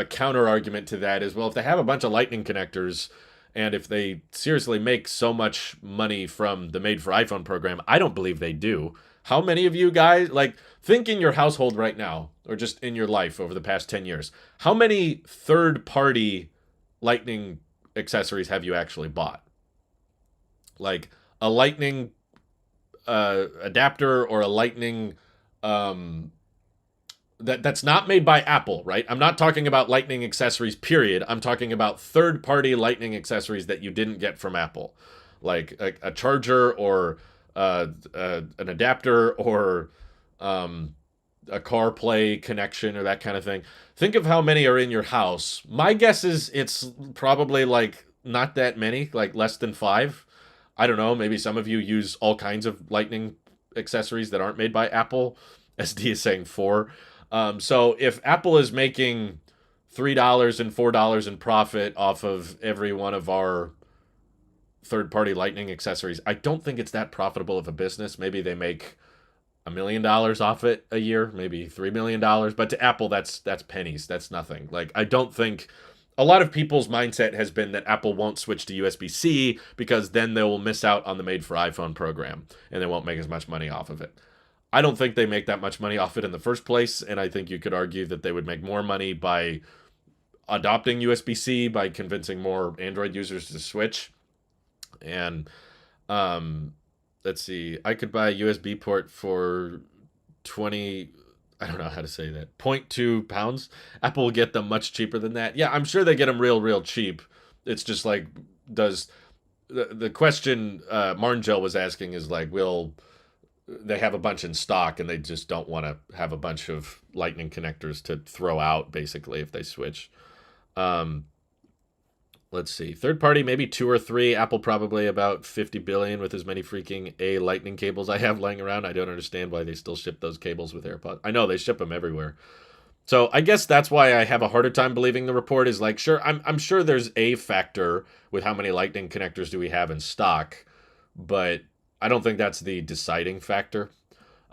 [SPEAKER 1] counter argument to that is, well, if they have a bunch of Lightning connectors, and if they seriously make so much money from the Made for iPhone program, I don't believe they do. How many of you guys, like, think in your household right now, or just in your life over the past 10 years, how many third-party Lightning accessories have you actually bought? Like, a Lightning adapter or a Lightning that's not made by Apple, right? I'm not talking about Lightning accessories, period. I'm talking about third-party Lightning accessories that you didn't get from Apple, like a charger or an adapter or a CarPlay connection or that kind of thing. Think of how many are in your house. My guess is it's probably like not that many, like less than 5. I don't know. Maybe some of you use all kinds of Lightning accessories that aren't made by Apple. SD is saying 4. So if Apple is making $3 and $4 in profit off of every one of our third-party Lightning accessories, I don't think it's that profitable of a business. Maybe they make $1 million off it a year, maybe $3 million. But to Apple, that's pennies. That's nothing. Like, I don't think a lot of people's mindset has been that Apple won't switch to USB-C because then they will miss out on the Made for iPhone program and they won't make as much money off of it. I don't think they make that much money off it in the first place, and I think you could argue that they would make more money by adopting USB-C, by convincing more Android users to switch. And let's see, I could buy a USB port for 20, I don't know how to say that, 0.2 pounds. Apple will get them much cheaper than that. Yeah, I'm sure they get them real cheap. It's just like, does the question Marngel was asking is like, will they have a bunch in stock and they just don't want to have a bunch of Lightning connectors to throw out basically if they switch. let's see, third party maybe two or three. Apple probably about 50 billion with as many freaking A lightning cables I have laying around. I don't understand why they still ship those cables with AirPods. I know they ship them everywhere. So I guess that's why I have a harder time believing the report is like, sure, I'm sure there's a factor with how many lightning connectors do we have in stock, but I don't think that's the deciding factor.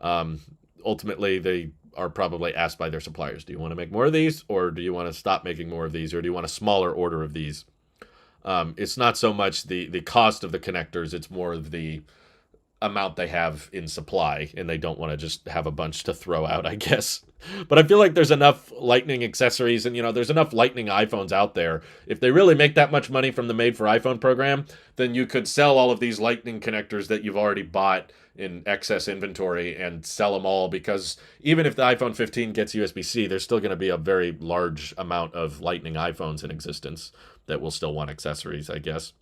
[SPEAKER 1] Um, Ultimately, they are probably asked by their suppliers, do you want to make more of these, or do you want to stop making more of these, or do you want a smaller order of these? It's not so much the cost of the connectors, it's more of the amount they have in supply, and they don't want to just have a bunch to throw out, I guess. But I feel like there's enough lightning accessories and there's enough lightning iPhones out there. If they really make that much money from the made for iPhone program, then you could sell all of these lightning connectors that you've already bought in excess inventory and sell them all, because even if the iPhone 15 gets USB-C, there's still going to be a very large amount of lightning iPhones in existence that will still want accessories, I guess.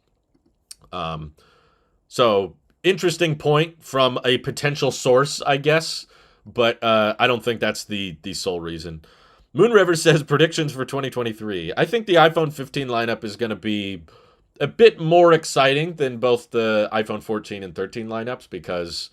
[SPEAKER 1] So interesting point from a potential source, I guess, but I don't think that's the sole reason. Moon River says predictions for 2023. I think the iPhone 15 lineup is going to be a bit more exciting than both the iPhone 14 and 13 lineups because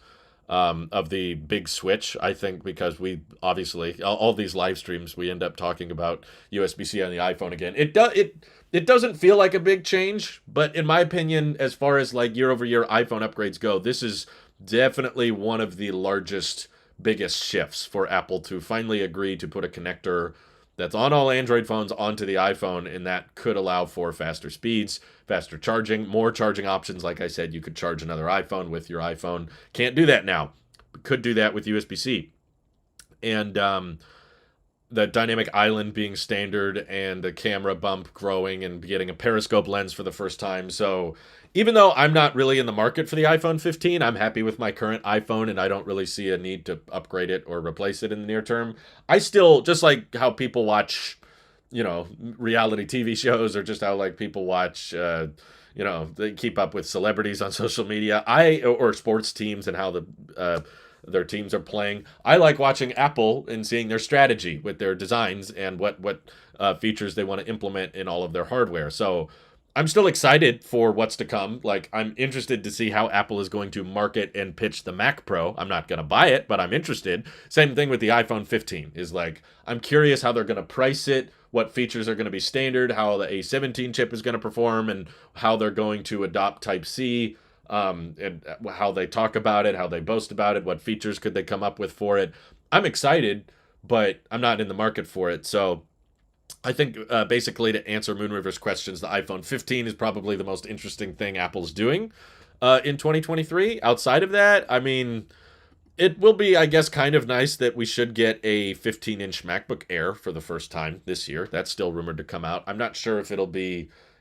[SPEAKER 1] of the big switch. I think because we obviously all these live streams we end up talking about USB-C on the iPhone again. It doesn't feel like a big change, but in my opinion, as far as like year over year iPhone upgrades go, this is definitely one of the largest, biggest shifts for Apple to finally agree to put a connector that's on all Android phones onto the iPhone, and that could allow for faster speeds, faster charging, more charging options. Like I said, you could charge another iPhone with your iPhone. Can't do that now. Could do that with USB-C. And the dynamic island being standard and the camera bump growing and getting a periscope lens for the first time. So even though I'm not really in the market for the iPhone 15, I'm happy with my current iPhone and I don't really see a need to upgrade it or replace it in the near term. I still, just like how people watch, reality TV shows, or just how like people watch, they keep up with celebrities on social media, or sports teams and how their teams are playing. I like watching Apple and seeing their strategy with their designs and what features they want to implement in all of their hardware. So I'm still excited for what's to come. Like, I'm interested to see how Apple is going to market and pitch the Mac Pro. I'm not going to buy it, but I'm interested. Same thing with the iPhone 15 is like, I'm curious how they're going to price it, what features are going to be standard, how the A17 chip is going to perform, and how they're going to adopt Type-C, and how they talk about it, how they boast about it, what features could they come up with for it. I'm excited, but I'm not in the market for it. So I think basically to answer Moon River's questions, the iPhone 15 is probably the most interesting thing Apple's doing in 2023. Outside of that, I mean, it will be, I guess, kind of nice that we should get a 15-inch MacBook Air for the first time this year. That's still rumored to come out. I'm not sure if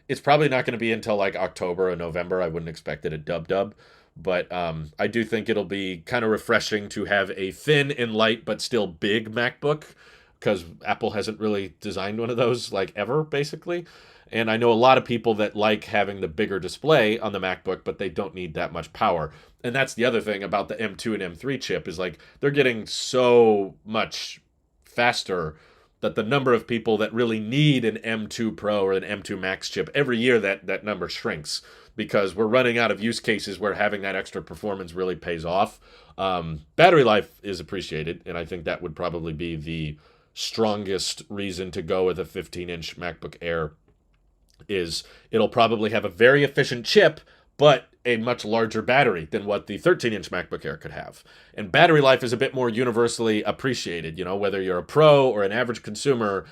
[SPEAKER 1] it's probably not going to be until like October or November. I wouldn't expect it at dub. But I do think it'll be kind of refreshing to have a thin and light but still big MacBook, because Apple hasn't really designed one of those like ever, basically. And I know a lot of people that like having the bigger display on the MacBook, but they don't need that much power. And that's the other thing about the M2 and M3 chip is like they're getting so much faster that the number of people that really need an M2 Pro or an M2 Max chip, every year that number shrinks, because we're running out of use cases where having that extra performance really pays off. Battery life is appreciated, and I think that would probably be the strongest reason to go with a 15-inch MacBook Air. Is it'll probably have a very efficient chip, but a much larger battery than what the 13-inch MacBook Air could have. And battery life is a bit more universally appreciated. Whether you're a pro or an average consumer,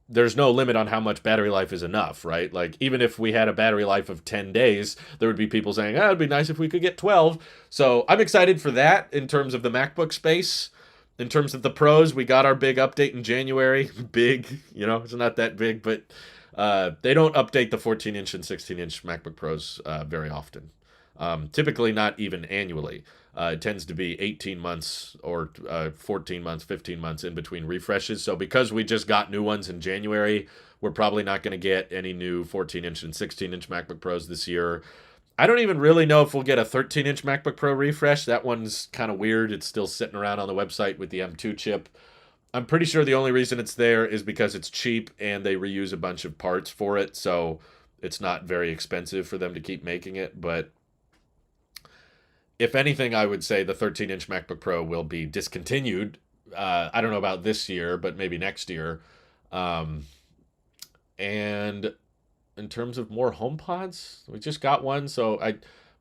[SPEAKER 1] there's no limit on how much battery life is enough, right? Like, even if we had a battery life of 10 days, there would be people saying, it'd be nice if we could get 12. So I'm excited for that in terms of the MacBook space. In terms of the pros, we got our big update in January. Big, it's not that big, but they don't update the 14-inch and 16-inch MacBook Pros very often. Typically not even annually. It tends to be 18 months or 14 months, 15 months in between refreshes. So because we just got new ones in January, we're probably not going to get any new 14-inch and 16-inch MacBook Pros this year. I don't even really know if we'll get a 13-inch MacBook Pro refresh. That one's kind of weird. It's still sitting around on the website with the M2 chip. I'm pretty sure the only reason it's there is because it's cheap and they reuse a bunch of parts for it. So it's not very expensive for them to keep making it. But if anything, I would say the 13-inch MacBook Pro will be discontinued. I don't know about this year, but maybe next year. Um, and in terms of more HomePods, we just got one. So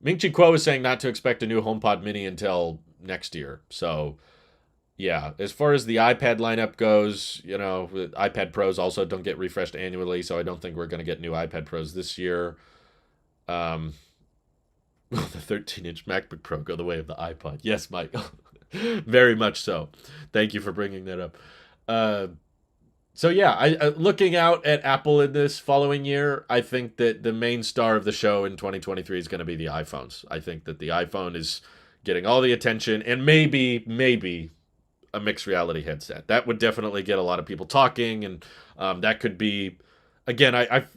[SPEAKER 1] Ming Chi Kuo was saying not to expect a new HomePod Mini until next year. So yeah, as far as the iPad lineup goes, iPad Pros also don't get refreshed annually, so I don't think we're going to get new iPad Pros this year. Um, will the 13-inch MacBook Pro go the way of the iPod? Yes, Mike. Very much so. Thank you for bringing that up. So yeah, looking out at Apple in this following year, I think that the main star of the show in 2023 is going to be the iPhones. I think that the iPhone is getting all the attention, and maybe a mixed reality headset. That would definitely get a lot of people talking, and that could be, again,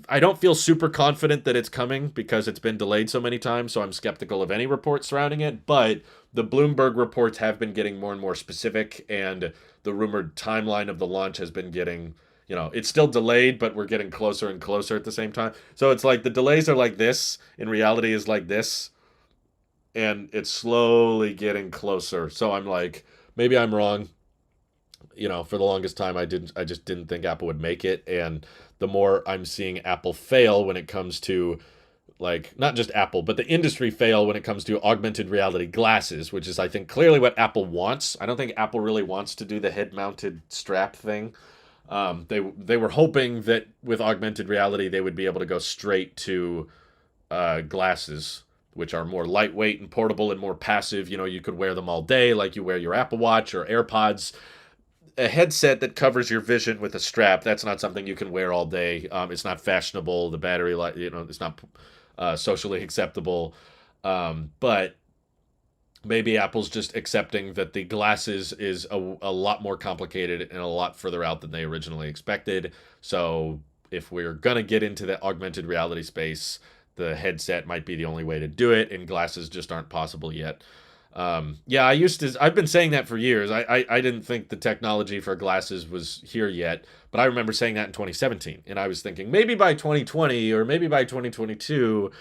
[SPEAKER 1] I don't feel super confident that it's coming because it's been delayed so many times, so I'm skeptical of any reports surrounding it, but the Bloomberg reports have been getting more and more specific, and the rumored timeline of the launch has been getting, it's still delayed, but we're getting closer and closer at the same time. So it's like the delays are like this, in reality is like this, and it's slowly getting closer. So I'm like, maybe I'm wrong. For the longest time, I just didn't think Apple would make it. And the more I'm seeing Apple fail when it comes to, like, not just Apple, but the industry fail when it comes to augmented reality glasses, which is, I think, clearly what Apple wants. I don't think Apple really wants to do the head-mounted strap thing. They were hoping that with augmented reality, they would be able to go straight to glasses, which are more lightweight and portable and more passive. You could wear them all day, like you wear your Apple Watch or AirPods. A headset that covers your vision with a strap, that's not something you can wear all day. It's not fashionable. The battery life, it's not socially acceptable. But maybe Apple's just accepting that the glasses is a lot more complicated and a lot further out than they originally expected. So if we're going to get into the augmented reality space, the headset might be the only way to do it, and glasses just aren't possible yet. I've been saying that for years. I didn't think the technology for glasses was here yet, but I remember saying that in 2017, and I was thinking maybe by 2020 or maybe by 2022,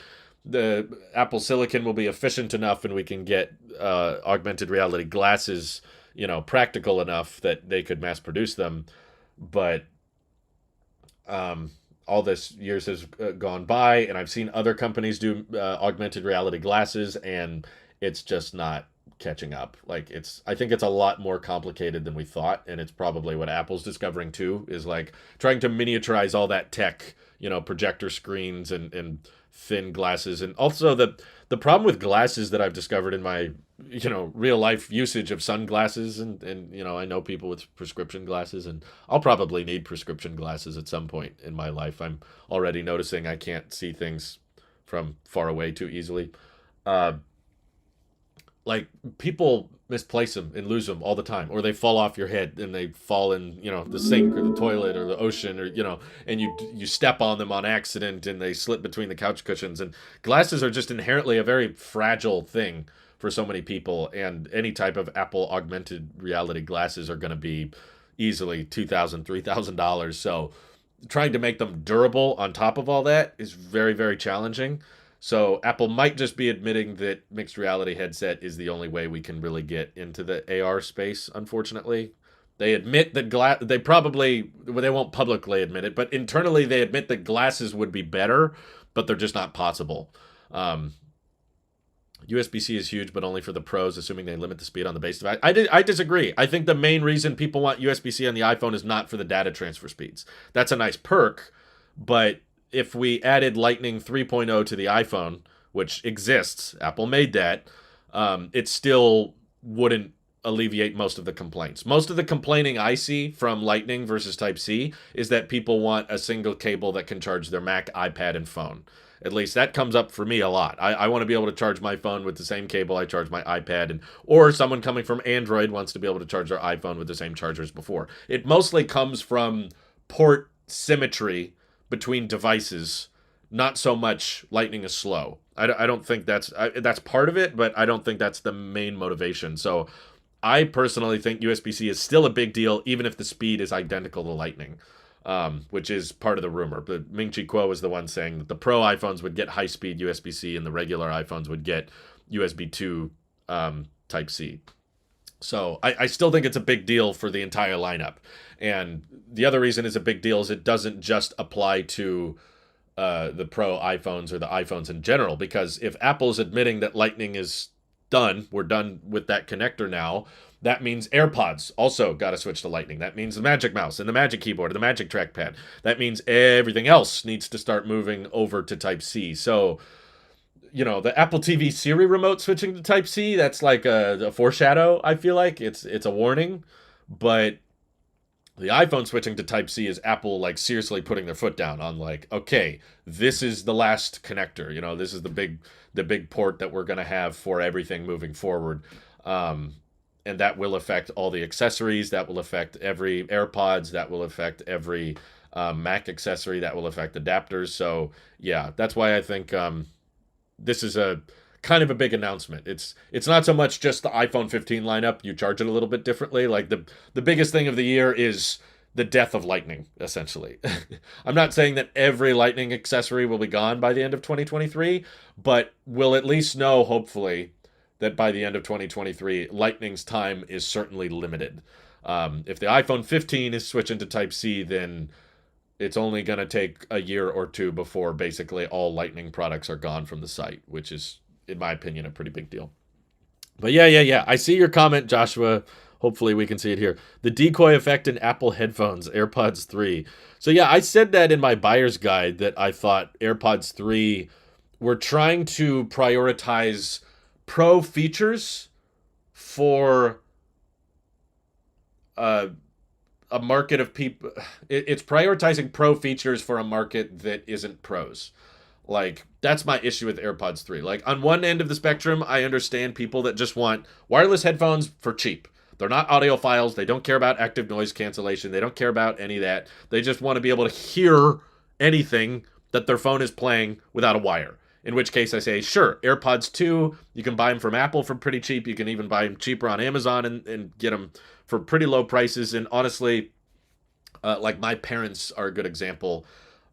[SPEAKER 1] the Apple Silicon will be efficient enough and we can get augmented reality glasses, practical enough that they could mass produce them. But all this years has gone by, and I've seen other companies do augmented reality glasses, and it's just not catching up. I think it's a lot more complicated than we thought, and it's probably what Apple's discovering too, is like trying to miniaturize all that tech, projector screens and thin glasses. And also the problem with glasses that I've discovered in my, real life usage of sunglasses, and I know people with prescription glasses, and I'll probably need prescription glasses at some point in my life. I'm already noticing I can't see things from far away too easily. Like, people misplace them and lose them all the time, or they fall off your head and they fall in, the sink or the toilet or the ocean, or, and you step on them on accident and they slip between the couch cushions. And glasses are just inherently a very fragile thing for so many people, and any type of Apple augmented reality glasses are going to be easily $2,000, $3,000. So trying to make them durable on top of all that is very, very challenging. So Apple might just be admitting that mixed reality headset is the only way we can really get into the AR space, unfortunately. They admit that they won't publicly admit it, but internally they admit that glasses would be better, but they're just not possible. USB-C is huge, but only for the pros, assuming they limit the speed on the base device. I disagree. I think the main reason people want USB-C on the iPhone is not for the data transfer speeds. That's a nice perk, but if we added Lightning 3.0 to the iPhone, which exists, Apple made that, it still wouldn't alleviate most of the complaints. Most of the complaining I see from Lightning versus Type-C is that people want a single cable that can charge their Mac, iPad, and phone. At least that comes up for me a lot. I want to be able to charge my phone with the same cable I charge my iPad, or someone coming from Android wants to be able to charge their iPhone with the same charger as before. It mostly comes from port symmetry between devices, not so much Lightning is slow. I don't think that's part of it, but I don't think that's the main motivation. So I personally think USB-C is still a big deal, even if the speed is identical to Lightning. which is part of the rumor. But Ming Chi Kuo was the one saying that the Pro iPhones would get high-speed USB-C and the regular iPhones would get USB 2 Type-C. So I still think it's a big deal for the entire lineup. And the other reason it's a big deal is it doesn't just apply to the Pro iPhones or the iPhones in general, because if Apple's admitting that Lightning is done, we're done with that connector now, that means AirPods also got to switch to Lightning. That means the Magic Mouse and the Magic Keyboard and the Magic Trackpad. That means everything else needs to start moving over to Type-C. So, the Apple TV Siri remote switching to Type-C, that's like a foreshadow, I feel like. It's a warning. But the iPhone switching to Type-C is Apple like seriously putting their foot down on like, okay, this is the last connector. This is the big port that we're going to have for everything moving forward. And that will affect all the accessories. That will affect every AirPods. That will affect every Mac accessory. That will affect adapters. So yeah, that's why I think this is a kind of a big announcement. It's not so much just the iPhone 15 lineup. You charge it a little bit differently. Like the biggest thing of the year is the death of Lightning, essentially. I'm not saying that every Lightning accessory will be gone by the end of 2023, but we'll at least know, hopefully, that by the end of 2023, Lightning's time is certainly limited. If the iPhone 15 is switching to Type-C, then it's only going to take a year or two before basically all Lightning products are gone from the site, which is, in my opinion, a pretty big deal. But yeah. I see your comment, Joshua. Hopefully we can see it here. The decoy effect in Apple headphones, AirPods 3. So yeah, I said that in my buyer's guide that I thought AirPods 3 were trying to prioritize Pro features for a market of people. It's prioritizing Pro features for a market that isn't pros. Like, that's my issue with AirPods 3. Like, on one end of the spectrum, I understand people that just want wireless headphones for cheap. They're not audiophiles. They don't care about active noise cancellation. They don't care about any of that. They just want to be able to hear anything that their phone is playing without a wire. In which case I say, sure, AirPods 2, you can buy them from Apple for pretty cheap. You can even buy them cheaper on Amazon and get them for pretty low prices. And honestly, like my parents are a good example.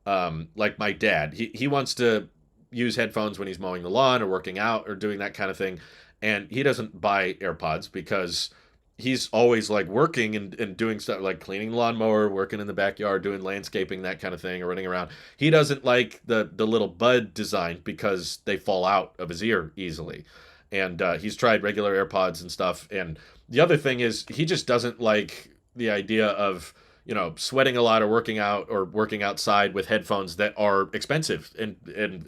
[SPEAKER 1] Like my dad, he wants to use headphones when he's mowing the lawn or working out or doing that kind of thing. And he doesn't buy AirPods because he's always like working and doing stuff like cleaning the lawnmower, working in the backyard, doing landscaping, that kind of thing, or running around. He doesn't like the little bud design because they fall out of his ear easily. And he's tried regular AirPods and stuff. And the other thing is he just doesn't like the idea of, sweating a lot or working out or working outside with headphones that are expensive. And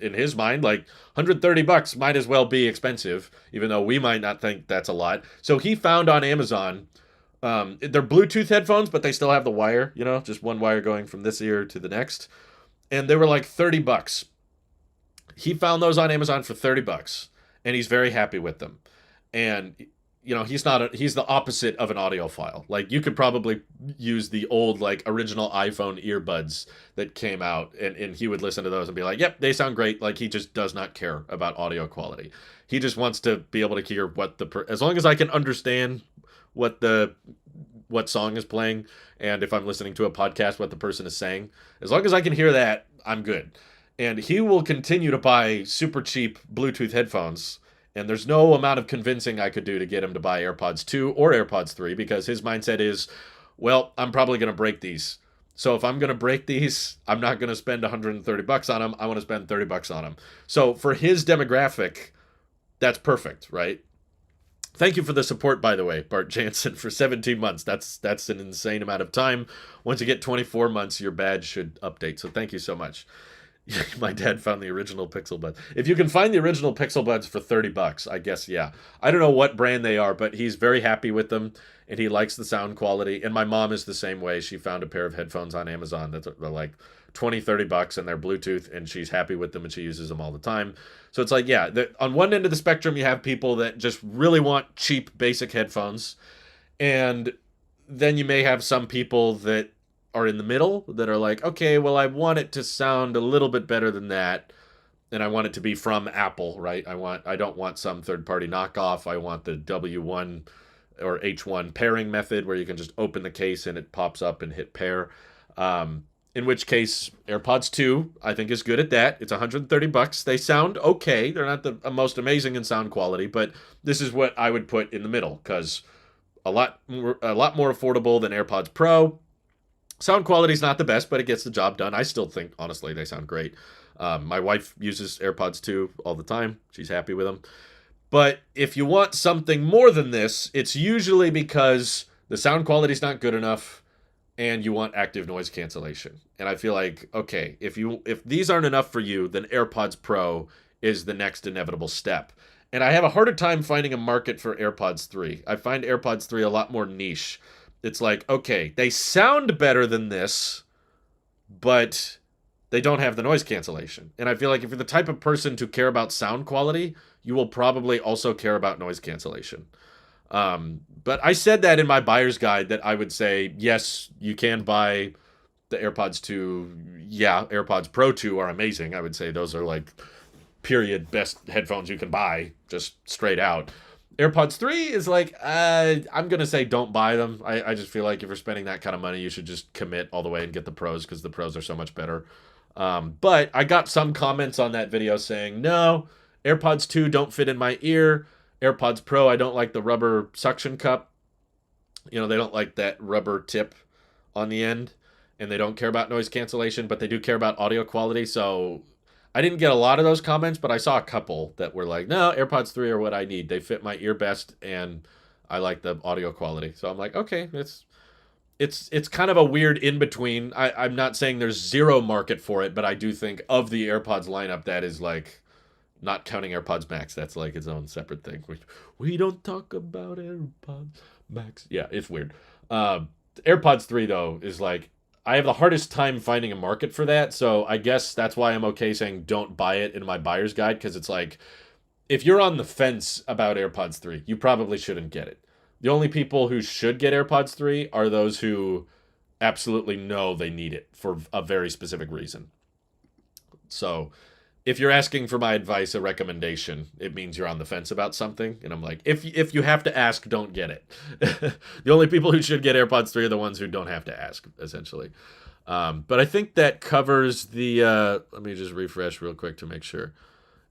[SPEAKER 1] in his mind, like $130 might as well be expensive, even though we might not think that's a lot. So he found on Amazon, they're Bluetooth headphones, but they still have the wire, just one wire going from this ear to the next. And they were like $30. He found those on Amazon for $30, and he's very happy with them. And he's the opposite of an audiophile. Like, you could probably use the old, like, original iPhone earbuds that came out, and he would listen to those and be like, yep, they sound great. Like, he just does not care about audio quality. He just wants to be able to hear as long as I can understand what song is playing, and if I'm listening to a podcast, what the person is saying, as long as I can hear that, I'm good. And he will continue to buy super cheap Bluetooth headphones. And there's no amount of convincing I could do to get him to buy AirPods 2 or AirPods 3, because his mindset is, well, I'm probably going to break these. So if I'm going to break these, I'm not going to spend $130 on them. I want to spend $30 on them. So for his demographic, that's perfect, right? Thank you for the support, by the way, Bart Jansen, for 17 months. That's an insane amount of time. Once you get 24 months, your badge should update. So thank you so much. My dad found the original Pixel Buds. If you can find the original Pixel Buds for $30, I guess, yeah. I don't know what brand they are, but he's very happy with them, and he likes the sound quality. And my mom is the same way. She found a pair of headphones on Amazon that are like $20-30, and they're Bluetooth, and she's happy with them, and she uses them all the time. So it's like, yeah, on one end of the spectrum, you have people that just really want cheap, basic headphones. And then you may have some people that are in the middle that are like, okay, well, I want it to sound a little bit better than that, and I want it to be from Apple, right? I don't want some third-party knockoff. I want the W1 or H1 pairing method where you can just open the case and it pops up and hit pair. in which case AirPods 2 I think is good at that. It's $130. They sound okay. They're not the most amazing in sound quality, but this is what I would put in the middle because a lot more affordable than AirPods Pro. Sound quality is not the best, but it gets the job done. I still think, honestly, they sound great. My wife uses AirPods 2 all the time. She's happy with them. But if you want something more than this, it's usually because the sound quality is not good enough and you want active noise cancellation. And I feel like, okay, if these aren't enough for you, then AirPods Pro is the next inevitable step. And I have a harder time finding a market for AirPods 3. I find AirPods 3 a lot more niche. It's like, okay, they sound better than this, but they don't have the noise cancellation. And I feel like if you're the type of person to care about sound quality, you will probably also care about noise cancellation. But I said that in my buyer's guide that I would say, yes, you can buy the AirPods 2. Yeah, AirPods Pro 2 are amazing. I would say those are like period best headphones you can buy, just straight out. AirPods 3 is like, I'm going to say don't buy them. I just feel like if you're spending that kind of money, you should just commit all the way and get the Pros because the Pros are so much better. But I got some comments on that video saying, no, AirPods 2 don't fit in my ear. AirPods Pro, I don't like the rubber suction cup. You know, they don't like that rubber tip on the end. And they don't care about noise cancellation, but they do care about audio quality. So I didn't get a lot of those comments, but I saw a couple that were like, no, AirPods 3 are what I need. They fit my ear best, and I like the audio quality. So I'm like, okay, it's kind of a weird in-between. I'm not saying there's zero market for it, but I do think of the AirPods lineup, that is like, not counting AirPods Max, that's like its own separate thing. We don't talk about AirPods Max. Yeah, it's weird. AirPods 3, though, is like, I have the hardest time finding a market for that, so I guess that's why I'm okay saying don't buy it in my buyer's guide, because it's like, if you're on the fence about AirPods 3, you probably shouldn't get it. The only people who should get AirPods 3 are those who absolutely know they need it for a very specific reason. So if you're asking for my advice, a recommendation, it means you're on the fence about something. And I'm like, if you have to ask, don't get it. The only people who should get AirPods 3 are the ones who don't have to ask, essentially. But I think that covers the, let me just refresh real quick to make sure.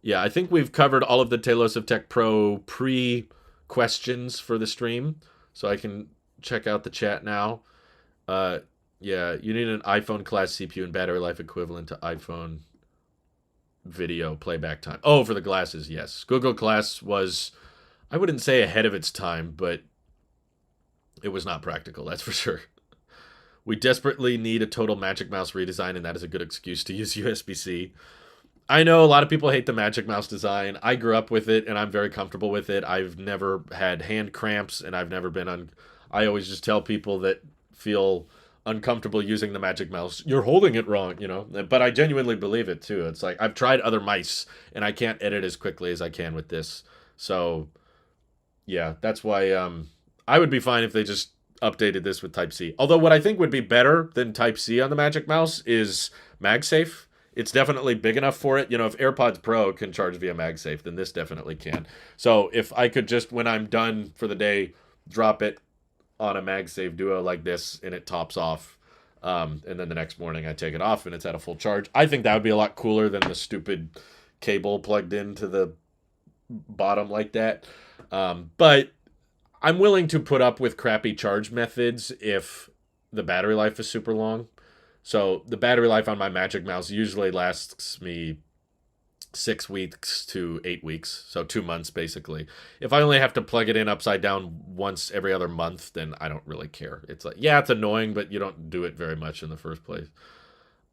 [SPEAKER 1] Yeah, I think we've covered all of the Tailosive Tech Pro pre-questions for the stream. So I can check out the chat now. Yeah, you need an iPhone class CPU and battery life equivalent to iPhone video playback time. Oh, for the glasses, yes. Google Glass was, I wouldn't say ahead of its time, but it was not practical, that's for sure. We desperately need a total Magic Mouse redesign, and that is a good excuse to use USB-C. I know a lot of people hate the Magic Mouse design. I grew up with it, and I'm very comfortable with it. I've never had hand cramps, and I've never been on... I always just tell people that feel uncomfortable using the Magic Mouse, you're holding it wrong, you know? But I genuinely believe it, too. It's like, I've tried other mice, and I can't edit as quickly as I can with this. So, yeah, that's why I would be fine if they just updated this with Type-C. Although what I think would be better than Type-C on the Magic Mouse is MagSafe. It's definitely big enough for it. You know, if AirPods Pro can charge via MagSafe, then this definitely can. So if I could just, when I'm done for the day, drop it on a MagSafe Duo like this, and it tops off, and then the next morning I take it off and it's at a full charge. I think that would be a lot cooler than the stupid cable plugged into the bottom like that. But I'm willing to put up with crappy charge methods if the battery life is super long. So the battery life on my Magic Mouse usually lasts me 6 weeks to 8 weeks, so 2 months basically. If I only have to plug it in upside down once every other month, then I don't really care. It's like, yeah, it's annoying, but you don't do it very much in the first place.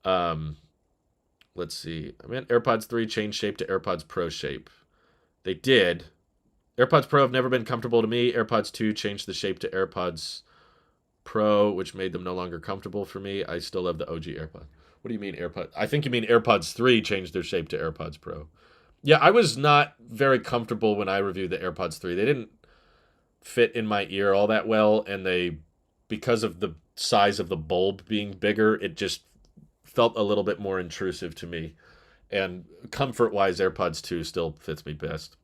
[SPEAKER 1] Let's see. I mean, AirPods 3 changed shape to AirPods Pro shape. They did. AirPods Pro have never been comfortable to me. AirPods 2 changed the shape to AirPods Pro, which made them no longer comfortable for me. I still love the OG AirPods. What do you mean AirPods? I think you mean AirPods 3 changed their shape to AirPods Pro. Yeah, I was not very comfortable when I reviewed the AirPods 3. They didn't fit in my ear all that well, and they, because of the size of the bulb being bigger, it just felt a little bit more intrusive to me. And comfort-wise, AirPods 2 still fits me best.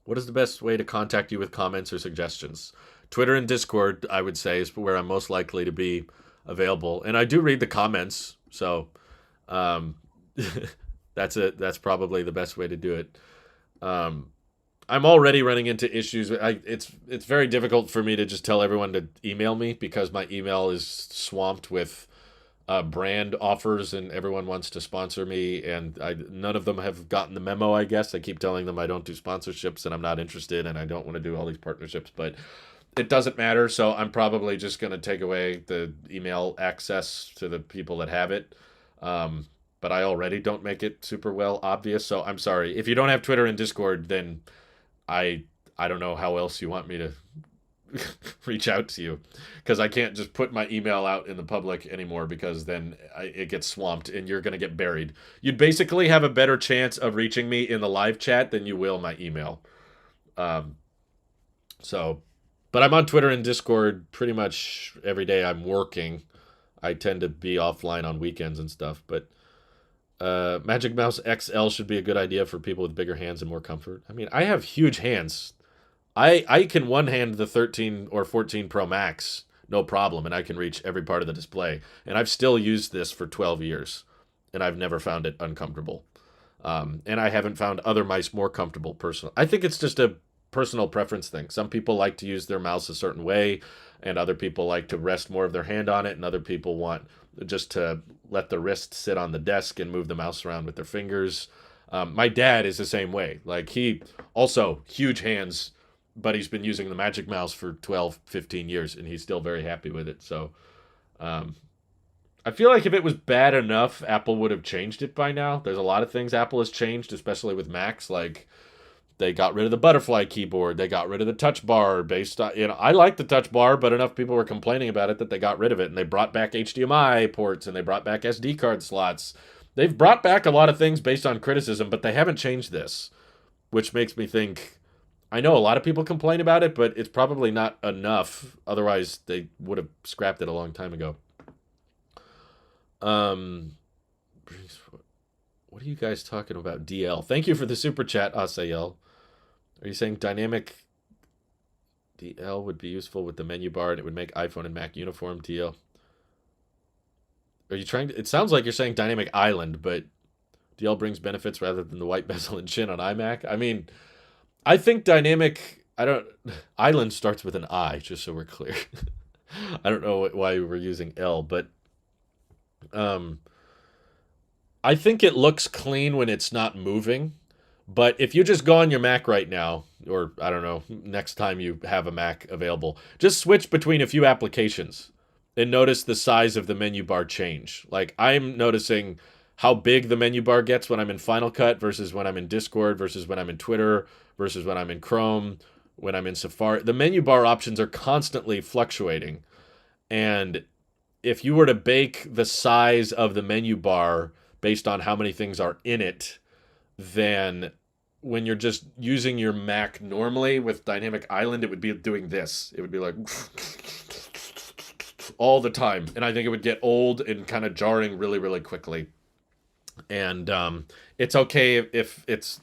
[SPEAKER 1] What is the best way to contact you with comments or suggestions? Twitter and Discord, I would say, is where I'm most likely to be. available, and I do read the comments, so um, that's probably the best way to do it. Um, I'm already running into issues. It's very difficult for me to just tell everyone to email me because my email is swamped with brand offers and everyone wants to sponsor me, and none of them have gotten the memo. I guess I keep telling them I don't do sponsorships and I'm not interested and I don't want to do all these partnerships, but it doesn't matter. So I'm probably just going to take away the email access to the people that have it. But I already don't make it super well obvious. So I'm sorry if you don't have Twitter and Discord. Then I I don't know how else you want me to reach out to you, because I can't just put my email out in the public anymore, because then it gets swamped and you're going to get buried. You'd basically have a better chance of reaching me in the live chat than you will my email. Um, so, but I'm on Twitter and Discord pretty much every day I'm working. I tend to be offline on weekends and stuff, but Magic Mouse XL should be a good idea for people with bigger hands and more comfort. I mean, I have huge hands. I can one hand the 13 or 14 Pro Max, no problem, and I can reach every part of the display. And I've still used this for 12 years, and I've never found it uncomfortable. And I haven't found other mice more comfortable personally. I think it's just a personal preference thing. Some people like to use their mouse a certain way, and other people like to rest more of their hand on it, and other people want just to let the wrist sit on the desk and move the mouse around with their fingers. My dad is the same way. Like, he also huge hands, but he's been using the Magic Mouse for 12, 15 years, and he's still very happy with it. So I feel like if it was bad enough, Apple would have changed it by now. There's a lot of things Apple has changed, especially with Macs. Like, they got rid of the butterfly keyboard. They got rid of the touch bar based on, I like the touch bar, but enough people were complaining about it that they got rid of it. And they brought back HDMI ports, and they brought back SD card slots. They've brought back a lot of things based on criticism, but they haven't changed this, which makes me think, I know a lot of people complain about it, but it's probably not enough. Otherwise, they would have scrapped it a long time ago. What are you guys talking about? DL. Thank you for the super chat, Asael. Are you saying dynamic DL would be useful with the menu bar and it would make iPhone and Mac uniform? DL. Are you trying to... It sounds like you're saying dynamic island, but DL brings benefits rather than the white bezel and chin on iMac. I mean, I think dynamic... Island starts with an I, just so we're clear. I don't know why we're using L, but... I think it looks clean when it's not moving. But if you just go on your Mac right now, or I don't know, next time you have a Mac available, just switch between a few applications and notice the size of the menu bar change. Like, I'm noticing how big the menu bar gets when I'm in Final Cut versus when I'm in Discord versus when I'm in Twitter versus when I'm in Chrome, when I'm in Safari. The menu bar options are constantly fluctuating. And if you were to bake the size of the menu bar based on how many things are in it, then when you're just using your Mac normally with Dynamic Island, it would be doing this. It would be like all the time. And I think it would get old and kind of jarring really, really quickly. And it's okay if it's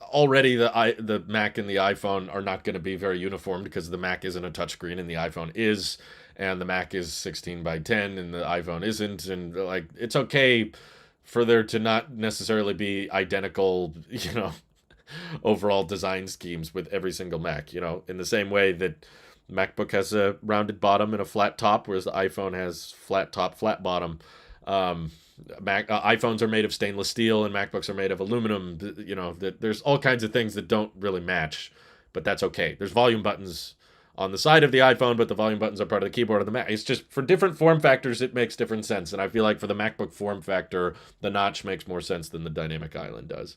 [SPEAKER 1] already the Mac and the iPhone are not going to be very uniform, because the Mac isn't a touchscreen and the iPhone is, and the Mac is 16 by 10 and the iPhone isn't. And like, it's okay for there to not necessarily be identical, overall design schemes with every single Mac, in the same way that MacBook has a rounded bottom and a flat top, whereas the iPhone has flat top, flat bottom. iPhones are made of stainless steel and MacBooks are made of aluminum. There's all kinds of things that don't really match, but that's okay. There's volume buttons on the side of the iPhone, but the volume buttons are part of the keyboard of the Mac. It's just for different form factors, it makes different sense. And I feel like for the MacBook form factor, the notch makes more sense than the Dynamic Island does.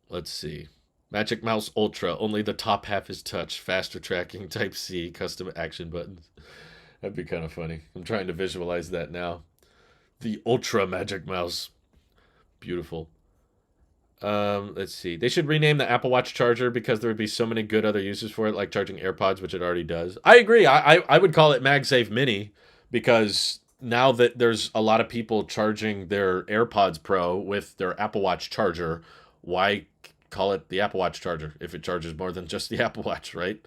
[SPEAKER 1] Let's see. Magic Mouse Ultra, only the top half is touch, faster tracking, Type-C, custom action buttons. That'd be kind of funny. I'm trying to visualize that now. The Ultra Magic Mouse. Beautiful. Let's see. They should rename the Apple Watch charger, because there would be so many good other uses for it, like charging AirPods, which it already does. I agree. I would call it MagSafe Mini, because now that there's a lot of people charging their AirPods Pro with their Apple Watch charger, why call it the Apple Watch charger if it charges more than just the Apple Watch, right?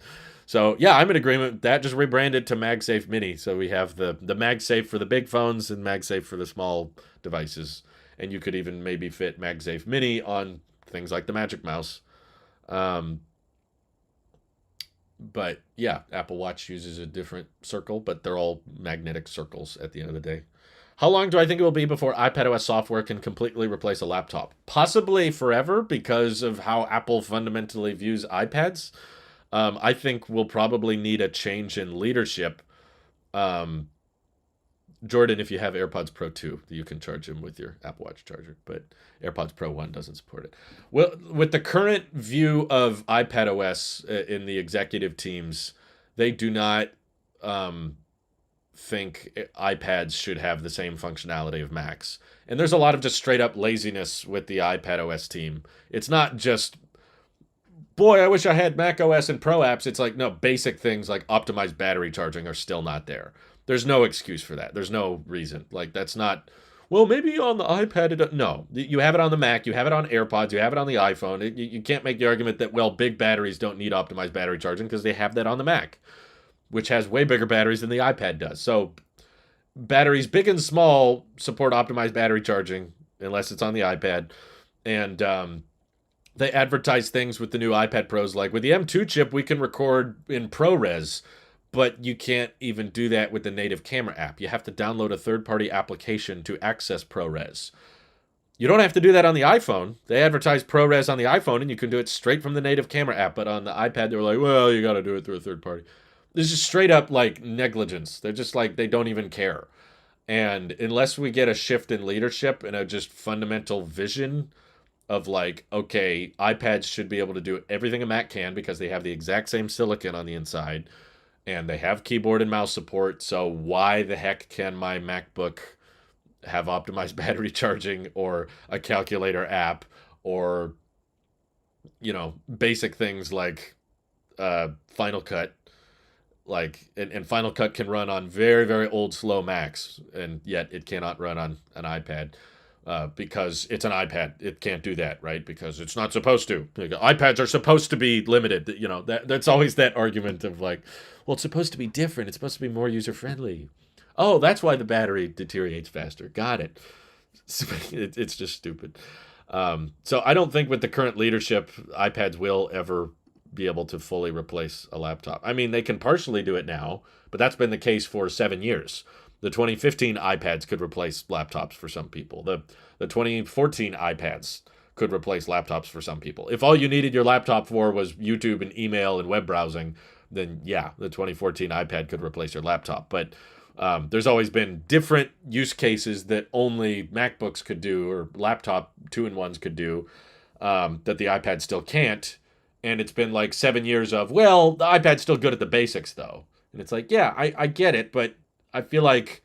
[SPEAKER 1] So yeah, I'm in agreement with that. Just rebrand it to MagSafe Mini. So we have the MagSafe for the big phones and MagSafe for the small devices. And you could even maybe fit MagSafe Mini on things like the Magic Mouse. Um, but yeah, Apple Watch uses a different circle, but they're all magnetic circles at the end of the day. How long do I think it will be before iPadOS software can completely replace a laptop? Possibly forever because of how Apple fundamentally views iPads. I think we'll probably need a change in leadership. Um, Jordan, if you have AirPods Pro 2, you can charge them with your Apple Watch charger, but AirPods Pro 1 doesn't support it. Well, with the current view of iPadOS in the executive teams, they do not think iPads should have the same functionality of Macs. And there's a lot of just straight up laziness with the iPadOS team. It's not just, boy, I wish I had macOS and Pro apps. It's like, no, basic things like optimized battery charging are still not there. There's no excuse for that. There's no reason. Like, that's not, well, maybe on the iPad, no. You have it on the Mac, you have it on AirPods, you have it on the iPhone. You can't make the argument that, well, big batteries don't need optimized battery charging because they have that on the Mac, which has way bigger batteries than the iPad does. So batteries big and small support optimized battery charging unless it's on the iPad. And they advertise things with the new iPad Pros like with the M2 chip we can record in ProRes, but you can't even do that with the native camera app. You have to download a third-party application to access ProRes. You don't have to do that on the iPhone. They advertise ProRes on the iPhone and you can do it straight from the native camera app, but on the iPad they're like, well, you got to do it through a third party. This is straight up like negligence. They're just like, they don't even care. And unless we get a shift in leadership and a just fundamental vision of like, okay, iPads should be able to do everything a Mac can because they have the exact same silicon on the inside and they have keyboard and mouse support. So why the heck can my MacBook have optimized battery charging or a calculator app or, you know, basic things like Final Cut? Like, and Final Cut can run on very, very old, slow Macs, and yet it cannot run on an iPad because it's an iPad. It can't do that, right? Because it's not supposed to. iPads are supposed to be limited. You know, that's always that argument of like, well, it's supposed to be different. It's supposed to be more user-friendly. Oh, that's why the battery deteriorates faster. Got it. It's just stupid. So I don't think with the current leadership, iPads will ever be able to fully replace a laptop. I mean, they can partially do it now, but that's been the case for 7 years. The 2015 iPads could replace laptops for some people. The 2014 iPads could replace laptops for some people. If all you needed your laptop for was YouTube and email and web browsing, then yeah, the 2014 iPad could replace your laptop. But there's always been different use cases that only MacBooks could do or laptop 2-in-1s could do that the iPad still can't. And it's been like 7 years of, well, the iPad's still good at the basics, though. And it's like, yeah, I get it, but I feel like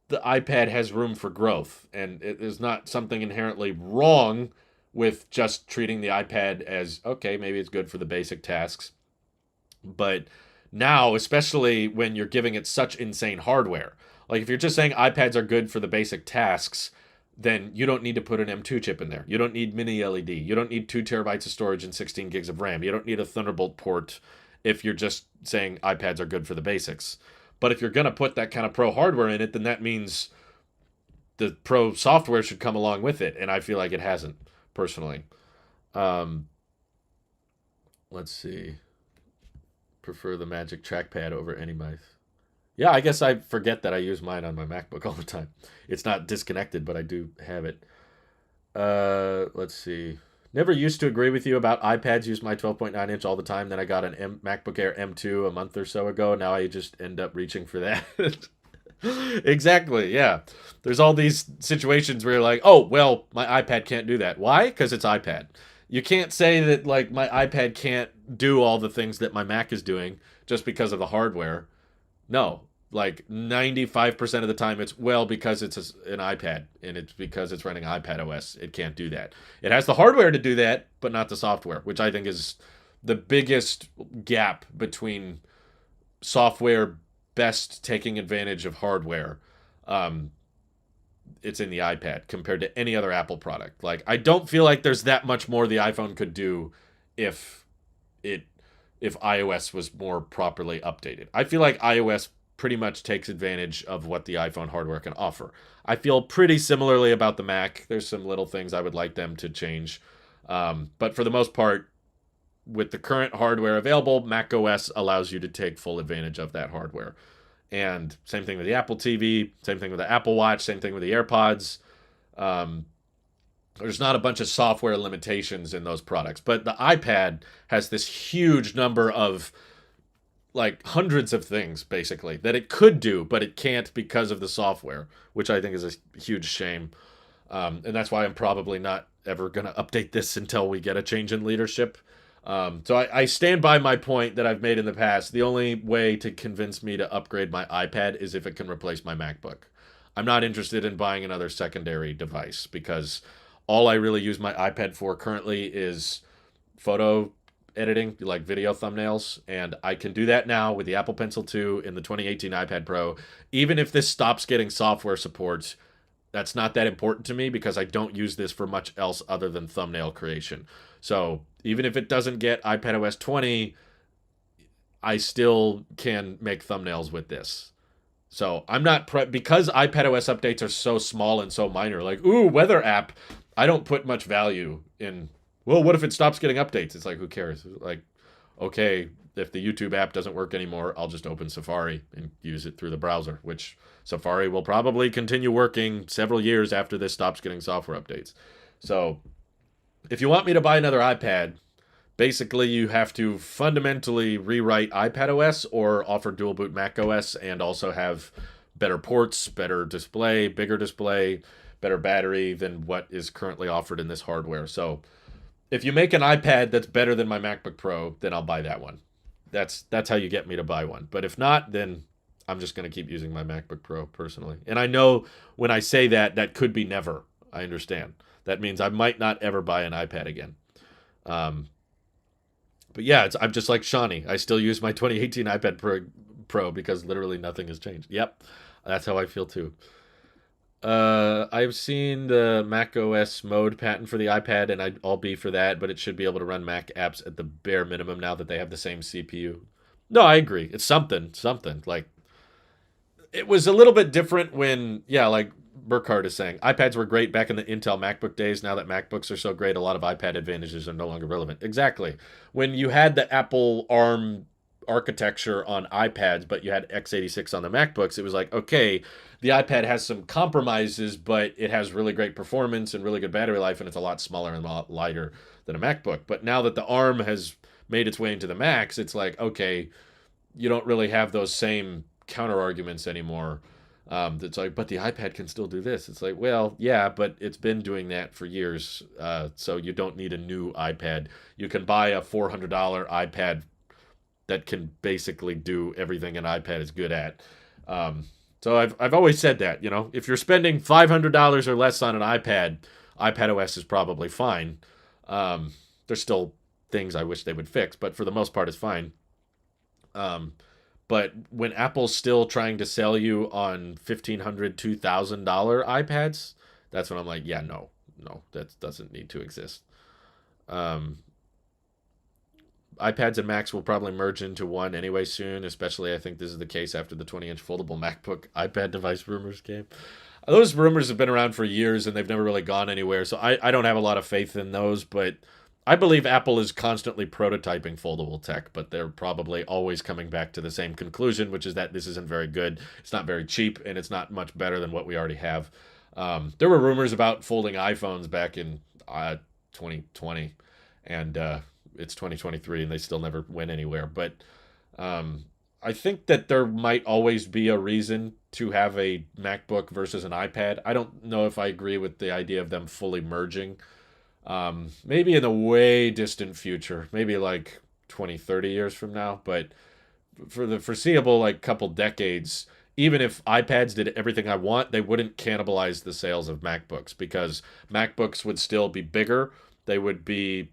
[SPEAKER 1] the iPad has room for growth. And it is not something inherently wrong with just treating the iPad as, okay, maybe it's good for the basic tasks. But now, especially when you're giving it such insane hardware, like if you're just saying iPads are good for the basic tasks, then you don't need to put an M2 chip in there. You don't need mini LED. You don't need 2 terabytes of storage and 16 gigs of RAM. You don't need a Thunderbolt port if you're just saying iPads are good for the basics. But if you're going to put that kind of pro hardware in it, then that means the pro software should come along with it. And I feel like it hasn't, personally. Let's see. Prefer the Magic Trackpad over any mouse. Yeah, I guess I forget that I use mine on my MacBook all the time. It's not disconnected, but I do have it. Let's see. Never used to agree with you about iPads. Use my 12.9 inch all the time. Then I got an MacBook Air M2 a month or so ago. Now I just end up reaching for that. Exactly, yeah. There's all these situations where you're like, oh, well, my iPad can't do that. Why? Because it's iPad. You can't say that, like, my iPad can't do all the things that my Mac is doing just because of the hardware. No, like 95% of the time it's, well, because it's an iPad and it's because it's running iPad OS, it can't do that. It has the hardware to do that, but not the software, which I think is the biggest gap between software best taking advantage of hardware. It's in the iPad compared to any other Apple product. Like, I don't feel like there's that much more the iPhone could do if it if iOS was more properly updated. I feel like iOS pretty much takes advantage of what the iPhone hardware can offer. I feel pretty similarly about the Mac. There's some little things I would like them to change. But for the most part, with the current hardware available, Mac OS allows you to take full advantage of that hardware. And same thing with the Apple TV, same thing with the Apple Watch, same thing with the AirPods. Um, there's not a bunch of software limitations in those products, but the iPad has this huge number of like hundreds of things basically that it could do, but it can't because of the software, which I think is a huge shame. And that's why I'm probably not ever going to update this until we get a change in leadership. So I stand by my point that I've made in the past. The only way to convince me to upgrade my iPad is if it can replace my MacBook. I'm not interested in buying another secondary device because all I really use my iPad for currently is photo editing, like video thumbnails, and I can do that now with the Apple Pencil 2 in the 2018 iPad Pro. Even if this stops getting software support, that's not that important to me because I don't use this for much else other than thumbnail creation. So even if it doesn't get iPadOS 20, I still can make thumbnails with this. So I'm not because iPadOS updates are so small and so minor. Like, ooh, weather app. I don't put much value in. Well, what if it stops getting updates? It's like, who cares? Like, okay, if the YouTube app doesn't work anymore, I'll just open Safari and use it through the browser, which Safari will probably continue working several years after this stops getting software updates. So if you want me to buy another iPad, basically you have to fundamentally rewrite iPadOS or offer dual boot macOS and also have better ports, better display, bigger display, better battery than what is currently offered in this hardware. So if you make an iPad that's better than my MacBook Pro, then I'll buy that one. That's how you get me to buy one. But if not, then I'm just going to keep using my MacBook Pro personally. And I know when I say that, that could be never. I understand. That means I might not ever buy an iPad again. But yeah, I'm just like Shawnee. I still use my 2018 iPad Pro because literally nothing has changed. Yep, that's how I feel too. I've seen the Mac OS mode patent for the iPad, and I'll be for that, but it should be able to run Mac apps at the bare minimum now that they have the same CPU. No, I agree. It's something. Like, it was a little bit different when, yeah, like Burkhardt is saying, iPads were great back in the Intel MacBook days. Now that MacBooks are so great, a lot of iPad advantages are no longer relevant. Exactly. When you had the Apple ARM architecture on iPads, but you had x86 on the MacBooks, it was like, okay, the iPad has some compromises, but it has really great performance and really good battery life, and it's a lot smaller and a lot lighter than a MacBook. But now that the ARM has made its way into the Macs, it's like, okay, you don't really have those same counter arguments anymore. It's like, but the iPad can still do this. It's like, well, yeah, but it's been doing that for years. So you don't need a new iPad. You can buy a $400 iPad that can basically do everything an iPad is good at. So I've always said that, you know, if you're spending $500 or less on an iPad, iPadOS is probably fine. There's still things I wish they would fix, but for the most part, it's fine. But when Apple's still trying to sell you on $1,500, $2,000 iPads, that's when I'm like, yeah, no, that doesn't need to exist. Um, iPads and Macs will probably merge into one anyway soon, especially I think this is the case after the 20-inch foldable MacBook iPad device rumors came. Those rumors have been around for years and they've never really gone anywhere, so I don't have a lot of faith in those, but I believe Apple is constantly prototyping foldable tech, but they're probably always coming back to the same conclusion, which is that this isn't very good, it's not very cheap, and it's not much better than what we already have. There were rumors about folding iPhones back in 2020, and it's 2023, and they still never went anywhere. But I think that there might always be a reason to have a MacBook versus an iPad. I don't know if I agree with the idea of them fully merging. Maybe in the way distant future, maybe like 20, 30 years from now. But for the foreseeable, like, couple decades, even if iPads did everything I want, they wouldn't cannibalize the sales of MacBooks because MacBooks would still be bigger. They would be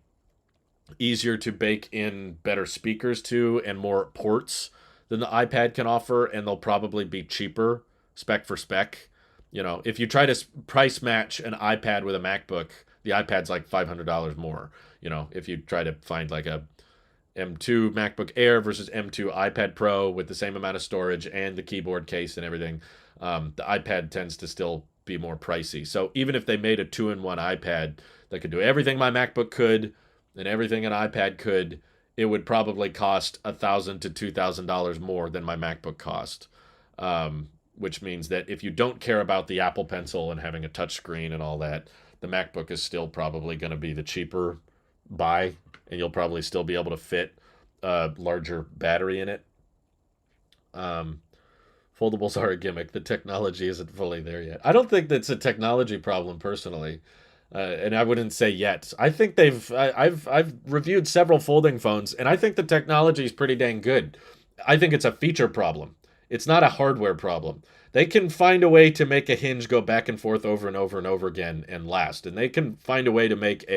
[SPEAKER 1] easier to bake in better speakers to and more ports than the iPad can offer, and they'll probably be cheaper spec for spec. You know, if you try to price match an iPad with a MacBook, the iPad's like $500 more. You know, if you try to find like a M2 MacBook Air versus M2 iPad Pro with the same amount of storage and the keyboard case and everything, the iPad tends to still be more pricey. So even if they made a two-in-one iPad that could do everything my MacBook could and everything an iPad could, it would probably cost $1,000 to $2,000 more than my MacBook cost. Which means that if you don't care about the Apple Pencil and having a touchscreen and all that, the MacBook is still probably going to be the cheaper buy, and you'll probably still be able to fit a larger battery in it. Foldables are a gimmick. The technology isn't fully there yet. I don't think that's a technology problem personally, and I wouldn't say yet. I think I've reviewed several folding phones, and I think the technology is pretty dang good. I think it's a feature problem. It's not a hardware problem. They can find a way to make a hinge go back and forth over and over and over again and last, and they can find a way to make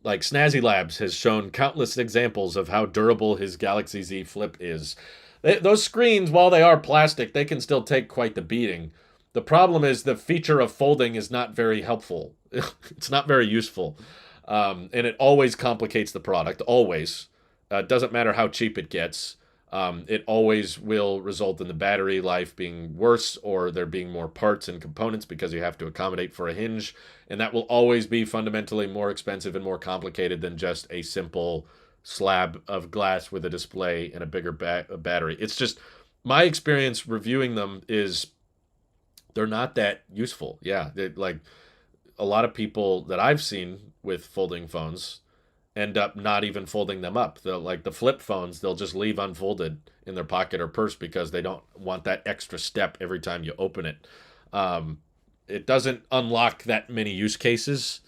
[SPEAKER 1] like Snazzy Labs has shown countless examples of how durable his Galaxy Z Flip is. Those screens, while they are plastic, they can still take quite the beating. The problem is the feature of folding is not very helpful. It's not very useful. And it always complicates the product, always. It doesn't matter how cheap it gets. It always will result in the battery life being worse or there being more parts and components because you have to accommodate for a hinge. And that will always be fundamentally more expensive and more complicated than just a simple slab of glass with a display and a bigger battery. It's just my experience reviewing them is they're not that useful. Yeah, like a lot of people that I've seen with folding phones end up not even folding them up. They'll, like the flip phones, they'll just leave unfolded in their pocket or purse because they don't want that extra step every time you open it. It doesn't unlock that many use cases,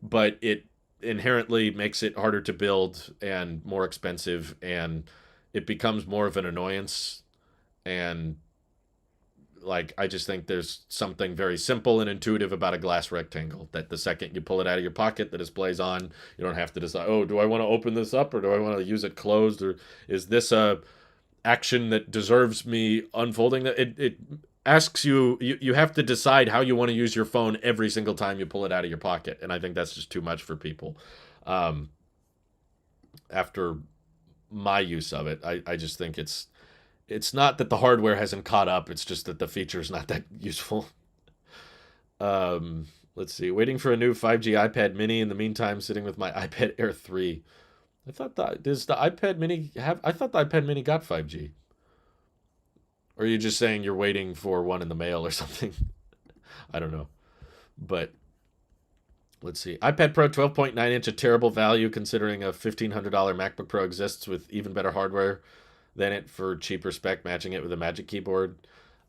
[SPEAKER 1] but it inherently makes it harder to build and more expensive, and it becomes more of an annoyance. And like, I just think there's something very simple and intuitive about a glass rectangle that the second you pull it out of your pocket, the display's on. You don't have to decide, oh, do I want to open this up or do I want to use it closed, or is this a action that deserves me unfolding? It asks you have to decide how you want to use your phone every single time you pull it out of your pocket, and I think that's just too much for people. After my use of it, I just think it's not that the hardware hasn't caught up, it's just that the feature is not that useful. Let's see, waiting for a new 5G iPad mini, in the meantime sitting with my iPad Air 3. I thought the iPad mini got 5G. Or are you just saying you're waiting for one in the mail or something? I don't know. But let's see. iPad Pro 12.9 inch, a terrible value considering a $1,500 MacBook Pro exists with even better hardware than it for cheaper spec, matching it with a Magic Keyboard.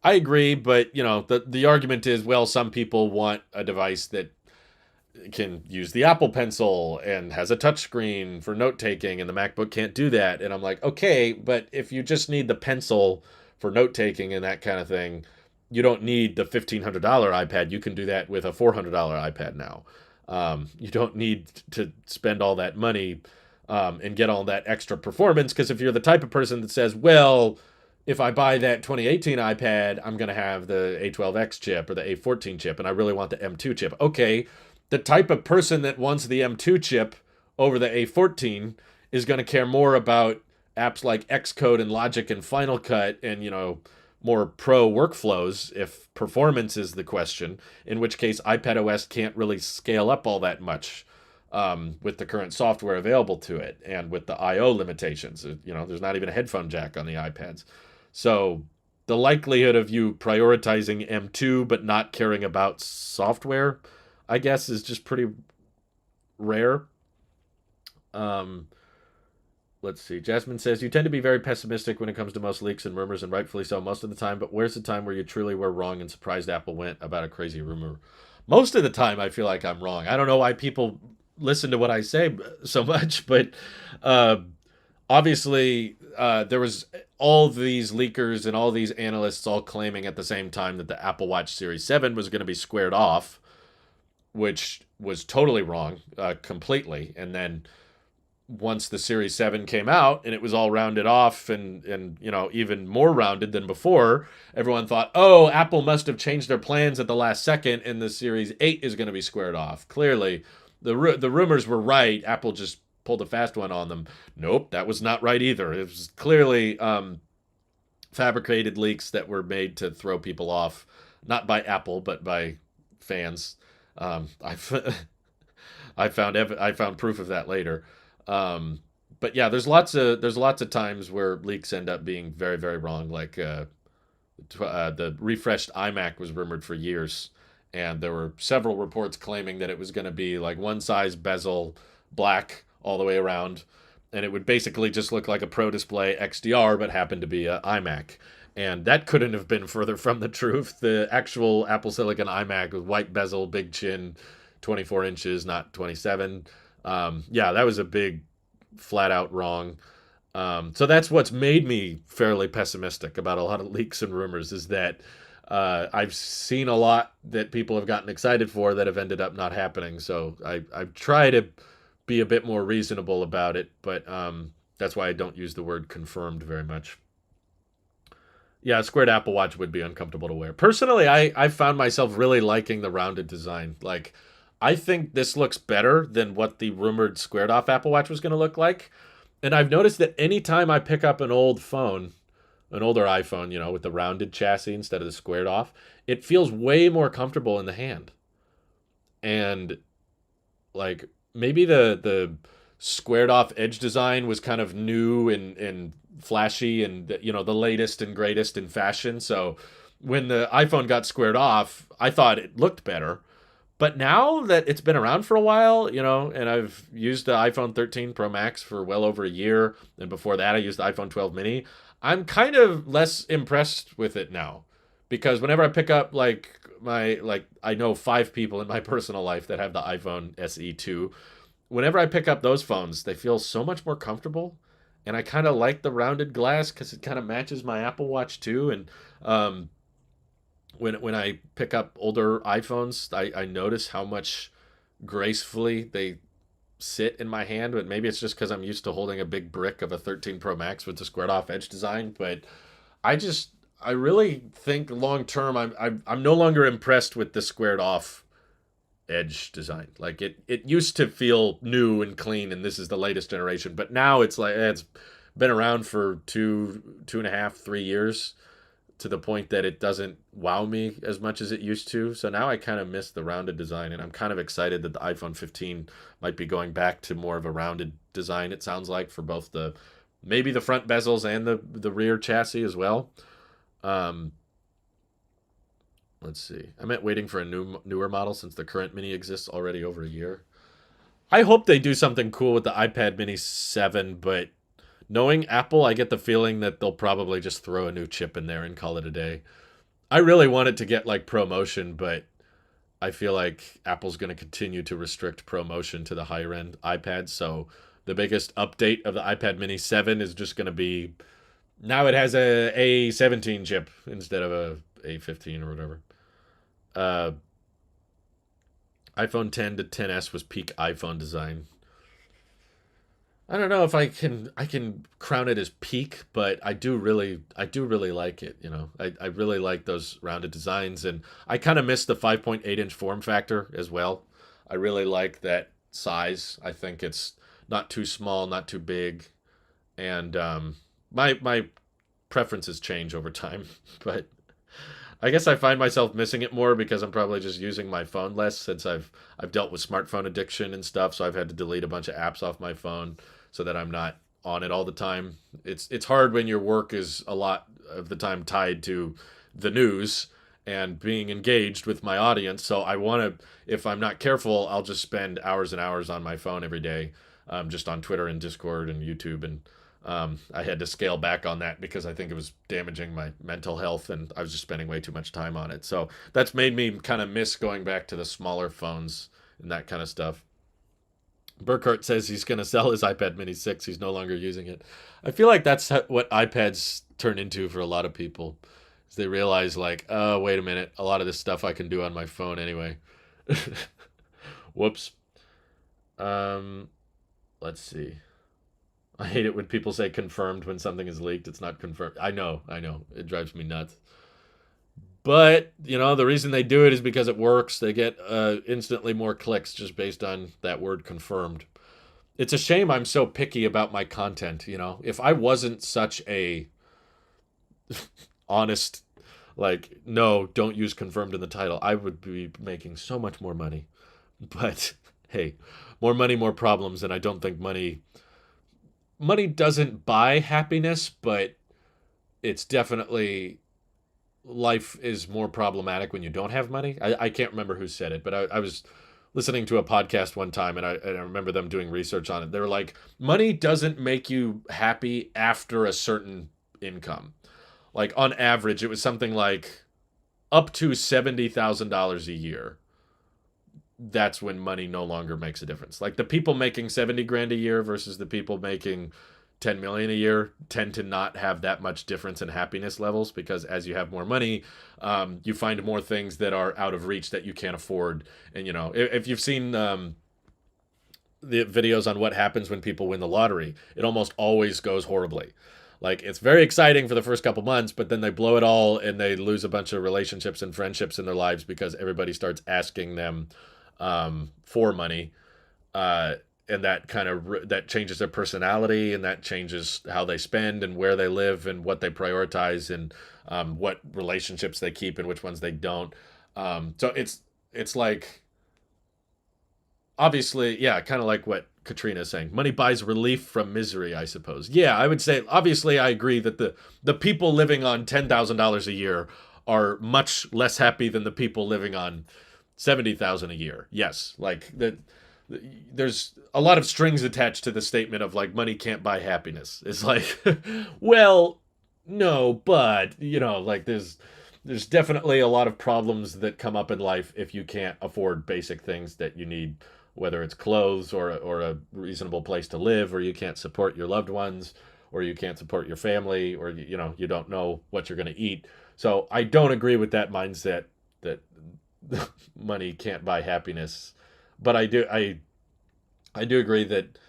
[SPEAKER 1] I agree, but you know, the argument is, well, some people want a device that can use the Apple Pencil and has a touchscreen for note-taking, and the MacBook can't do that. And I'm like, okay, but if you just need the pencil for note-taking and that kind of thing, you don't need the $1,500 iPad. You can do that with a $400 iPad now. You don't need to spend all that money and get all that extra performance, because if you're the type of person that says, well, if I buy that 2018 iPad, I'm going to have the A12X chip or the A14 chip, and I really want the M2 chip. Okay, the type of person that wants the M2 chip over the A14 is going to care more about apps like Xcode and Logic and Final Cut and, you know, more pro workflows if performance is the question, in which case iPadOS can't really scale up all that much with the current software available to it and with the I/O limitations. You know, there's not even a headphone jack on the iPads. So the likelihood of you prioritizing M2 but not caring about software, I guess, is just pretty rare. Let's see. Jasmine says, you tend to be very pessimistic when it comes to most leaks and rumors, and rightfully so most of the time, but where's the time where you truly were wrong and surprised Apple went about a crazy rumor? Most of the time, I feel like I'm wrong. I don't know why people listen to what I say so much, but obviously there was all these leakers and all these analysts all claiming at the same time that the Apple Watch Series 7 was going to be squared off, which was totally wrong, completely. And then once the Series 7 came out and it was all rounded off and you know, even more rounded than before, everyone thought, oh, Apple must have changed their plans at the last second and the Series 8 is going to be squared off. Clearly, the rumors were right. Apple just pulled a fast one on them. Nope, that was not right either. It was clearly fabricated leaks that were made to throw people off, not by Apple, but by fans. I've I found proof of that later. But yeah, there's lots of times where leaks end up being very very wrong. Like the refreshed iMac was rumored for years, and there were several reports claiming that it was going to be like one size bezel, black all the way around, and it would basically just look like a Pro Display XDR, but happened to be an iMac. And that couldn't have been further from the truth. The actual Apple Silicon iMac with white bezel, big chin, 24 inches, not 27. Yeah, that was a big, flat out wrong. So that's what's made me fairly pessimistic about a lot of leaks and rumors, is that I've seen a lot that people have gotten excited for that have ended up not happening. So I try to be a bit more reasonable about it, but that's why I don't use the word confirmed very much. Yeah, a squared Apple Watch would be uncomfortable to wear. Personally, I found myself really liking the rounded design. Like, I think this looks better than what the rumored squared off Apple Watch was going to look like. And I've noticed that anytime I pick up an old phone, an older iPhone, with the rounded chassis instead of the squared off, it feels way more comfortable in the hand. And like maybe the squared off edge design was kind of new and flashy and the latest and greatest in fashion. So when the iPhone got squared off, I thought it looked better. But now that it's been around for a while, and I've used the iPhone 13 Pro Max for well over a year, and before that I used the iPhone 12 mini, I'm kind of less impressed with it now. Because whenever I pick up I know 5 people in my personal life that have the iPhone SE 2. Whenever I pick up those phones, they feel so much more comfortable, and I kind of like the rounded glass because it kind of matches my Apple Watch too. And when I pick up older iPhones, I notice how much gracefully they sit in my hand. But maybe it's just because I'm used to holding a big brick of a 13 Pro Max with the squared off edge design. But I really think long term, I'm no longer impressed with the squared off edge design. Like it used to feel new and clean, and this is the latest generation. But now it's like it's been around for 2.5, 3 years, to the point that it doesn't wow me as much as it used to. So now I kind of miss the rounded design, and I'm kind of excited that the iPhone 15 might be going back to more of a rounded design. It sounds like for both maybe the front bezels and the rear chassis as well. Um, let's see. I meant waiting for a newer model since the current Mini exists already over a year. I hope they do something cool with the iPad Mini 7, but knowing Apple, I get the feeling that they'll probably just throw a new chip in there and call it a day. I really want it to get like ProMotion, but I feel like Apple's going to continue to restrict ProMotion to the higher end iPads. So the biggest update of the iPad Mini 7 is just going to be now it has a A17 chip instead of a A15 or whatever. Uh, iPhone 10 to 10s was peak iPhone design. I don't know if I can crown it as peak, but I do really like it. I really like those rounded designs, and I kind of miss the 5.8-inch form factor as well. I really like that size. I think it's not too small, not too big, and my preferences change over time, but I guess I find myself missing it more because I'm probably just using my phone less since I've dealt with smartphone addiction and stuff, so I've had to delete a bunch of apps off my phone so that I'm not on it all the time. It's hard when your work is a lot of the time tied to the news and being engaged with my audience. So I want to, if I'm not careful, I'll just spend hours and hours on my phone every day, just on Twitter and Discord and YouTube. And I had to scale back on that because I think it was damaging my mental health, and I was just spending way too much time on it. So that's made me kind of miss going back to the smaller phones and that kind of stuff. Burkhart says he's going to sell his iPad Mini 6. He's no longer using it. I feel like that's what iPads turn into for a lot of people. Is they realize like, oh, wait a minute, a lot of this stuff I can do on my phone anyway. Whoops. Let's see. I hate it when people say confirmed when something is leaked. It's not confirmed. I know. It drives me nuts. But, the reason they do it is because it works. They get instantly more clicks just based on that word confirmed. it's a shame I'm so picky about my content, you know. If I wasn't such a honest, like, no, don't use confirmed in the title, I would be making so much more money. But hey, more money, more problems, and I don't think money doesn't buy happiness, but it's definitely life is more problematic when you don't have money. I can't remember who said it, but I was listening to a podcast one time, and I remember them doing research on it. They were like, money doesn't make you happy after a certain income. Like on average, it was something like up to $70,000 a year. That's when money no longer makes a difference. Like the people making 70 grand a year versus the people making 10 million a year tend to not have that much difference in happiness levels, because as you have more money, you find more things that are out of reach that you can't afford. And you know, if you've seen the videos on what happens when people win the lottery, it almost always goes horribly. Like it's very exciting for the first couple months, but then they blow it all and they lose a bunch of relationships and friendships in their lives because everybody starts asking them for money, and that kind of that changes their personality, and that changes how they spend and where they live and what they prioritize, and what relationships they keep and which ones they don't. So it's like, obviously, yeah, kind of like what Katrina is saying. Money buys relief from misery, I suppose. Yeah, I would say obviously I agree that the people living on $10,000 a year are much less happy than the people living on 70,000 a year. Yes, like that. There's a lot of strings attached to the statement of like money can't buy happiness. It's like, well, no, but you know, like there's definitely a lot of problems that come up in life if you can't afford basic things that you need, whether it's clothes or a reasonable place to live, or you can't support your loved ones, or you can't support your family, or you know you don't know what you're going to eat. So I don't agree with that mindset that money can't buy happiness, but I do agree that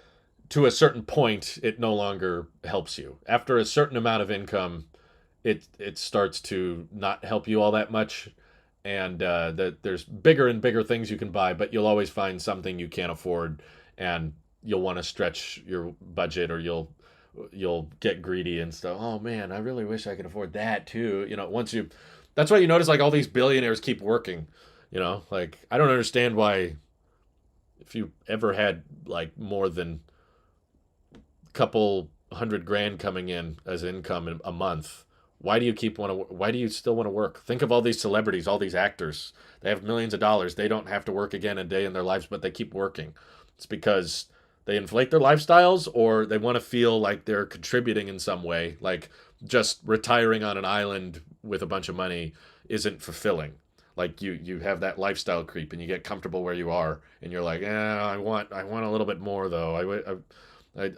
[SPEAKER 1] to a certain point it no longer helps you. After a certain amount of income, it starts to not help you all that much, and that there's bigger and bigger things you can buy, but you'll always find something you can't afford, and you'll want to stretch your budget, or you'll get greedy and stuff. Oh man, I really wish I could afford that too. You know, once you, that's why you notice like all these billionaires keep working. You know, like I don't understand why, if you ever had like more than a couple hundred grand coming in as income in a month, why do you keep want to? Why do you still want to work? Think of all these celebrities, all these actors. They have millions of dollars. They don't have to work again a day in their lives, but they keep working. It's because they inflate their lifestyles, or they want to feel like they're contributing in some way. Like just retiring on an island with a bunch of money isn't fulfilling. Like you have that lifestyle creep, and you get comfortable where you are, and you're like, I want a little bit more though.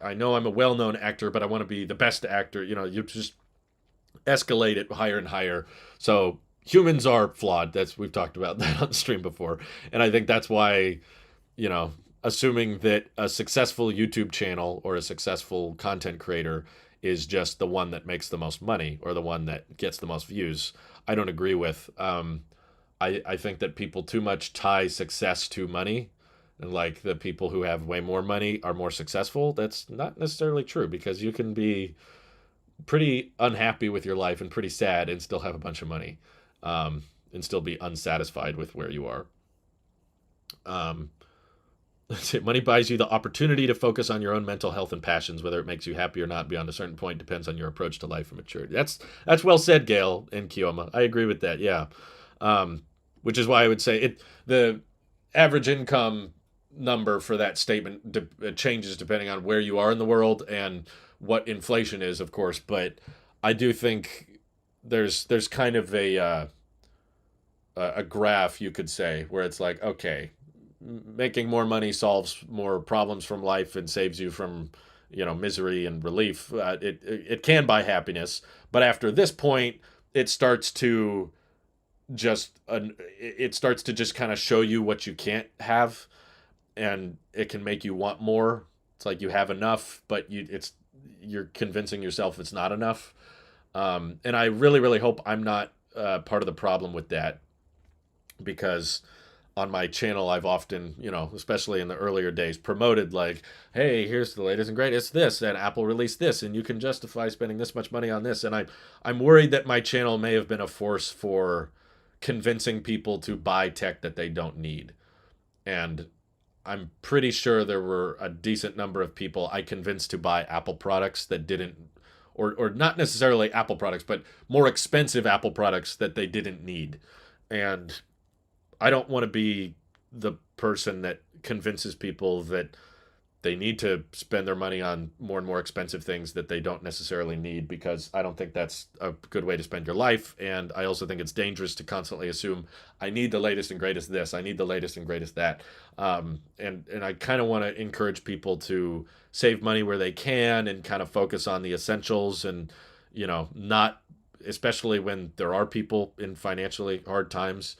[SPEAKER 1] I know I'm a well-known actor, but I want to be the best actor. You know, you just escalate it higher and higher. So humans are flawed. That's, we've talked about that on the stream before, and I think that's why, you know, assuming that a successful YouTube channel or a successful content creator is just the one that makes the most money or the one that gets the most views, I don't agree with. I think that people too much tie success to money, and like the people who have way more money are more successful. That's not necessarily true, because you can be pretty unhappy with your life and pretty sad and still have a bunch of money, and still be unsatisfied with where you are. Um, Money buys you the opportunity to focus on your own mental health and passions. Whether it makes you happy or not beyond a certain point depends on your approach to life and maturity. That's well said, Gail and Kioma. I agree with that. Yeah, which is why I would say the average income number for that statement changes depending on where you are in the world and what inflation is, of course. But I do think there's kind of a graph, you could say, where it's like, okay, making more money solves more problems from life and saves you from, you know, misery and relief. It can buy happiness, but after this point, it starts to it starts to just kind of show you what you can't have, and it can make you want more. It's like you have enough, but you're convincing yourself it's not enough. And I really, really hope I'm not part of the problem with that, because on my channel, I've often, you know, especially in the earlier days, promoted like, hey, here's the latest and greatest this, and Apple released this, and you can justify spending this much money on this. And I'm worried that my channel may have been a force for convincing people to buy tech that they don't need. And I'm pretty sure there were a decent number of people I convinced to buy Apple products that didn't, or not necessarily Apple products, but more expensive Apple products that they didn't need. And I don't want to be the person that convinces people that they need to spend their money on more and more expensive things that they don't necessarily need, because I don't think that's a good way to spend your life. And I also think it's dangerous to constantly assume I need the latest and greatest this, I need the latest and greatest that. And I kind of want to encourage people to save money where they can and kind of focus on the essentials, and, you know, not, especially when there are people in financially hard times.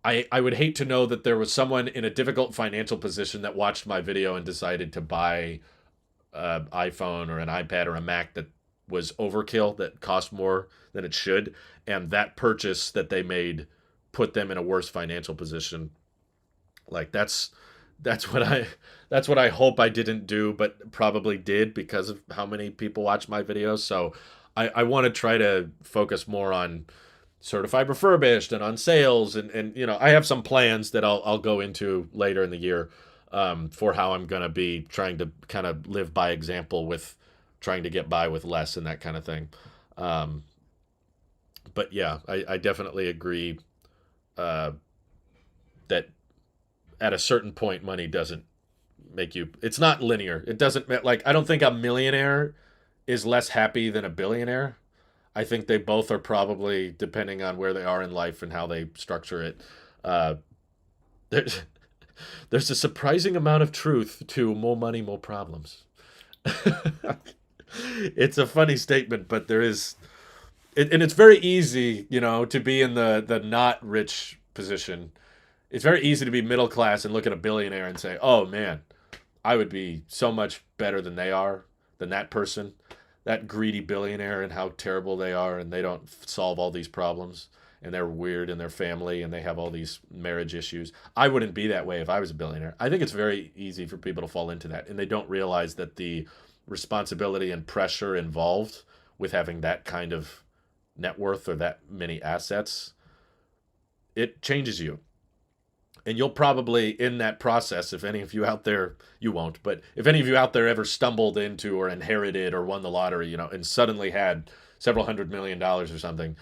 [SPEAKER 1] I would hate to know that there was someone in a difficult financial position that watched my video and decided to buy an iPhone or an iPad or a Mac that was overkill, that cost more than it should, and that purchase that they made put them in a worse financial position. Like that's what I hope I didn't do, but probably did because of how many people watch my videos. So I want to try to focus more on certified refurbished and on sales, and you know, I have some plans that I'll go into later in the year, for how I'm going to be trying to kind of live by example with trying to get by with less and that kind of thing. But yeah, I definitely agree, that at a certain point money doesn't make you, it's not linear. It doesn't, like, I don't think a millionaire is less happy than a billionaire. I think they both are probably, depending on where they are in life and how they structure it. Uh, there's, there's a surprising amount of truth to more money, more problems. It's a funny statement, but there is, and it's very easy, you know, to be in the not rich position. It's very easy to be middle class and look at a billionaire and say, oh man, I would be so much better than they are, than that person, that greedy billionaire, and how terrible they are, and they don't solve all these problems, and they're weird in their family, and they have all these marriage issues. I wouldn't be that way if I was a billionaire. I think it's very easy for people to fall into that, and they don't realize that the responsibility and pressure involved with having that kind of net worth or that many assets, it changes you. And you'll probably, in that process, if any of you out there, you won't, but if any of you out there ever stumbled into or inherited or won the lottery, you know, and suddenly had several $100 million or something,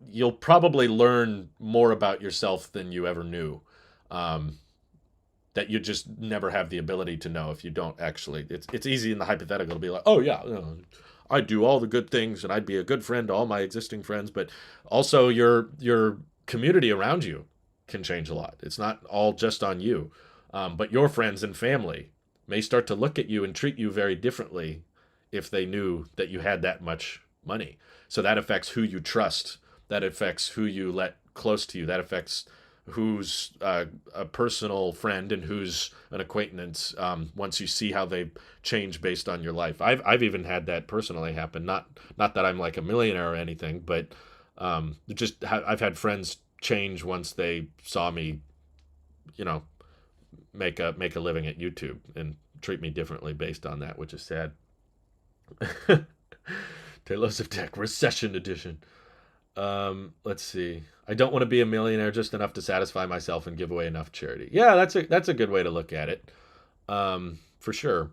[SPEAKER 1] you'll probably learn more about yourself than you ever knew. That you just never have the ability to know if you don't actually. It's easy in the hypothetical to be like, oh yeah, you know, I'd do all the good things and I'd be a good friend to all my existing friends, but also your community around you can change a lot. It's not all just on you, but your friends and family may start to look at you and treat you very differently if they knew that you had that much money. So that affects who you trust. That affects who you let close to you. That affects who's a personal friend and who's an acquaintance, once you see how they change based on your life. I've even had that personally happen. Not that I'm like a millionaire or anything, but I've had friends change once they saw me, you know, make a living at YouTube and treat me differently based on that, which is sad. Tailosive Tech Recession Edition. Let's see. I don't want to be a millionaire, just enough to satisfy myself and give away enough charity. Yeah, that's a good way to look at it. For sure.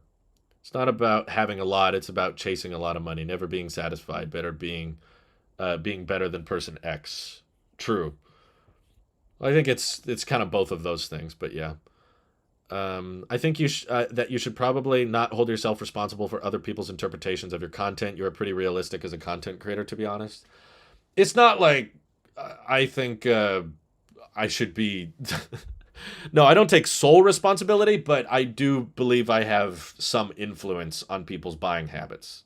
[SPEAKER 1] It's not about having a lot, it's about chasing a lot of money, never being satisfied, better being better than person X. True. I think it's kind of both of those things, but yeah. I think that you should probably not hold yourself responsible for other people's interpretations of your content. You're pretty realistic as a content creator, to be honest. It's not like I think I should be. No, I don't take sole responsibility, but I do believe I have some influence on people's buying habits,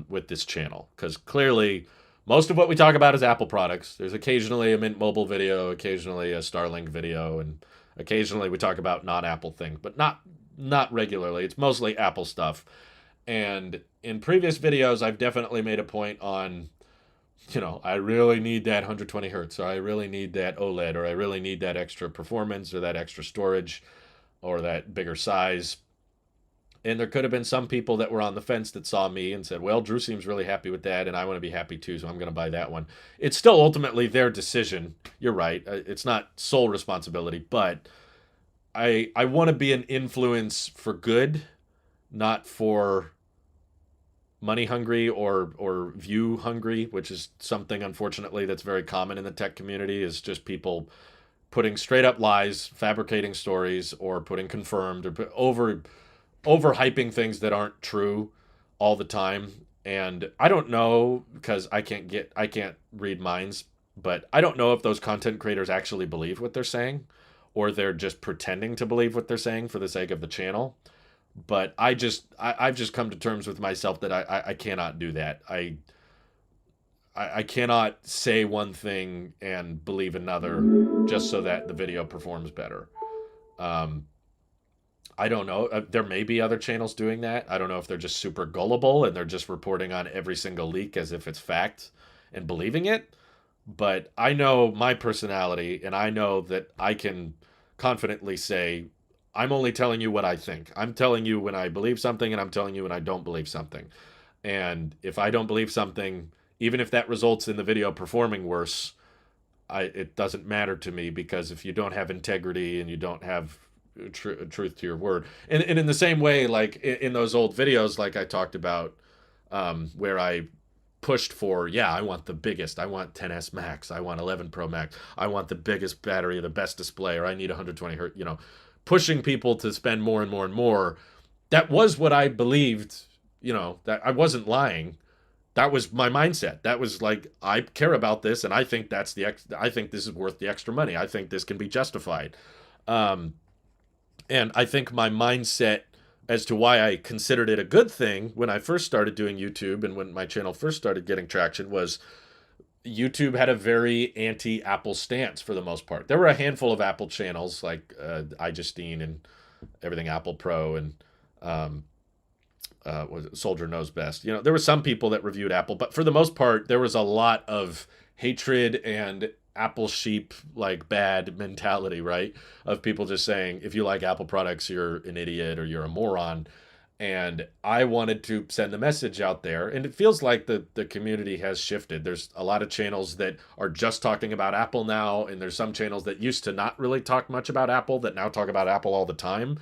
[SPEAKER 1] with this channel, because clearly most of what we talk about is Apple products. There's occasionally a Mint Mobile video, occasionally a Starlink video, and occasionally we talk about non-Apple things, but not regularly. It's mostly Apple stuff. And in previous videos, I've definitely made a point on I really need that 120 hertz, or I really need that OLED, or I really need that extra performance, or that extra storage, or that bigger size. And there could have been some people that were on the fence that saw me and said, well, Drew seems really happy with that, and I want to be happy too, so I'm going to buy that one. It's still ultimately their decision. You're right. It's not sole responsibility, but I want to be an influence for good, not for money hungry or view hungry, which is something unfortunately that's very common in the tech community, is just people putting straight up lies, fabricating stories, or putting confirmed, or overhyping things that aren't true all the time. And I don't know, because I can't read minds, but I don't know if those content creators actually believe what they're saying, or they're just pretending to believe what they're saying for the sake of the channel. But I've just come to terms with myself that I cannot do that. I cannot say one thing and believe another just so that the video performs better. Um, I don't know. There may be other channels doing that. I don't know if they're just super gullible and they're just reporting on every single leak as if it's fact and believing it. But I know my personality, and I know that I can confidently say, I'm only telling you what I think. I'm telling you when I believe something, and I'm telling you when I don't believe something. And if I don't believe something, even if that results in the video performing worse, it doesn't matter to me, because if you don't have integrity and you don't have truth to your word, and in the same way, like in those old videos, like I talked about, where I pushed for, yeah, I want the biggest, I want 10s Max, I want 11 Pro Max, I want the biggest battery, the best display, or I need 120 hertz, pushing people to spend more and more and more. That was what I believed, that I wasn't lying. That was my mindset. That was like, I care about this, and I think I think this is worth the extra money. I think this can be justified. Um, and I think my mindset as to why I considered it a good thing when I first started doing YouTube, and when my channel first started getting traction, was YouTube had a very anti-Apple stance for the most part. There were a handful of Apple channels like iJustine and Everything Apple Pro, and um, was it Soldier Knows Best. There were some people that reviewed Apple, but for the most part, there was a lot of hatred and Apple sheep, like bad mentality, right? Of people just saying, if you like Apple products, you're an idiot or you're a moron. And I wanted to send the message out there, and it feels like the community has shifted. There's a lot of channels that are just talking about Apple now, and there's some channels that used to not really talk much about Apple that now talk about Apple all the time.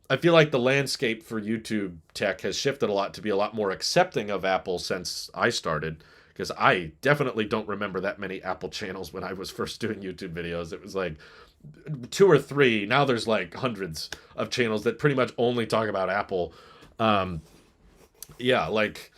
[SPEAKER 1] I feel like the landscape for YouTube tech has shifted a lot to be a lot more accepting of Apple since I started, because I definitely don't remember that many Apple channels when I was first doing YouTube videos. It was like two or three. Now there's like hundreds of channels that pretty much only talk about Apple. Um, yeah, like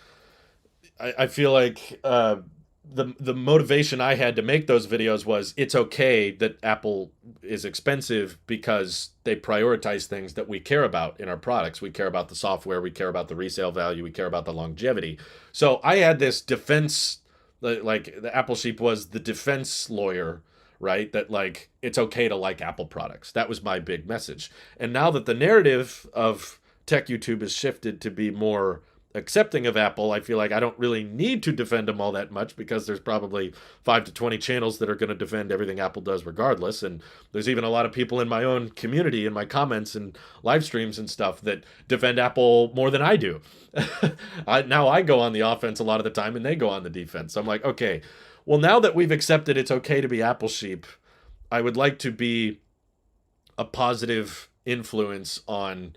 [SPEAKER 1] I feel like the motivation I had to make those videos was, it's okay that Apple is expensive because they prioritize things that we care about in our products. We care about the software, we care about the resale value, we care about the longevity. So I had this defense, like the Apple sheep was the defense lawyer, right? That like, it's okay to like Apple products. That was my big message. And now that the narrative of tech YouTube has shifted to be more accepting of Apple, I feel like I don't really need to defend them all that much, because there's probably 5 to 20 channels that are going to defend everything Apple does regardless. And there's even a lot of people in my own community, in my comments and live streams and stuff, that defend Apple more than I do. Now I go on the offense a lot of the time and they go on the defense. So I'm like, okay, well, now that we've accepted it's okay to be Apple sheep, I would like to be a positive influence on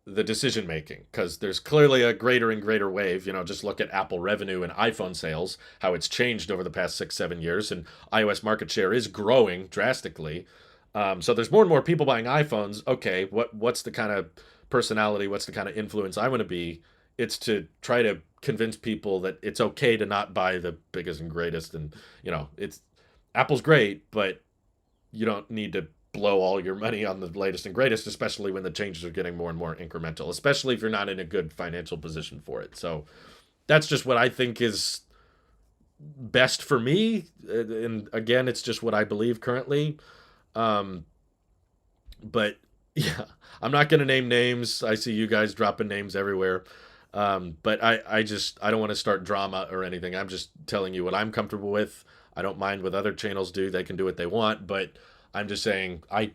[SPEAKER 1] the decision making, because there's clearly a greater and greater wave. Just look at Apple revenue and iPhone sales, how it's changed over the past 6-7 years, and iOS market share is growing drastically. So there's more and more people buying iPhones. Okay, what's the kind of personality, what's the kind of influence I want to be? It's to try to convince people that it's okay to not buy the biggest and greatest, and it's Apple's great, but you don't need to blow all your money on the latest and greatest, especially when the changes are getting more and more incremental, especially if you're not in a good financial position for it. So that's just what I think is best for me. And again, it's just what I believe currently. Um, but yeah, I'm not going to name names. I see you guys dropping names everywhere. But I don't want to start drama or anything. I'm just telling you what I'm comfortable with. I don't mind what other channels do. They can do what they want, but I'm just saying I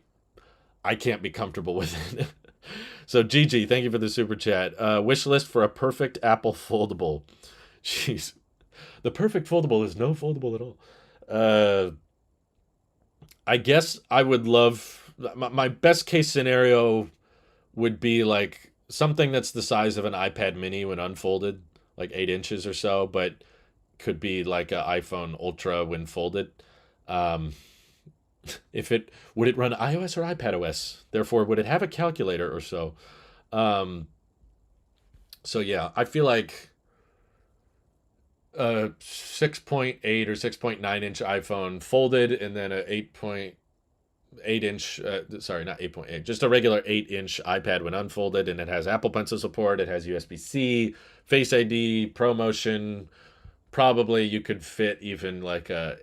[SPEAKER 1] can't be comfortable with it. So Gigi, thank you for the super chat. Wish list for a perfect Apple foldable. Jeez, the perfect foldable is no foldable at all. I guess I would love my best case scenario would be like something that's the size of an iPad mini when unfolded, like 8 inches or so, but could be like an iPhone Ultra when folded. Um, if it would it run iOS or iPadOS? Therefore, would it have a calculator or so? Um, so yeah, I feel like a 6.8 or 6.9 inch iPhone folded, and then a 8.8 inch, sorry, not 8.8, just a regular 8 inch iPad when unfolded, and it has Apple Pencil support, it has USB-C, Face ID, ProMotion. Probably you could fit even like a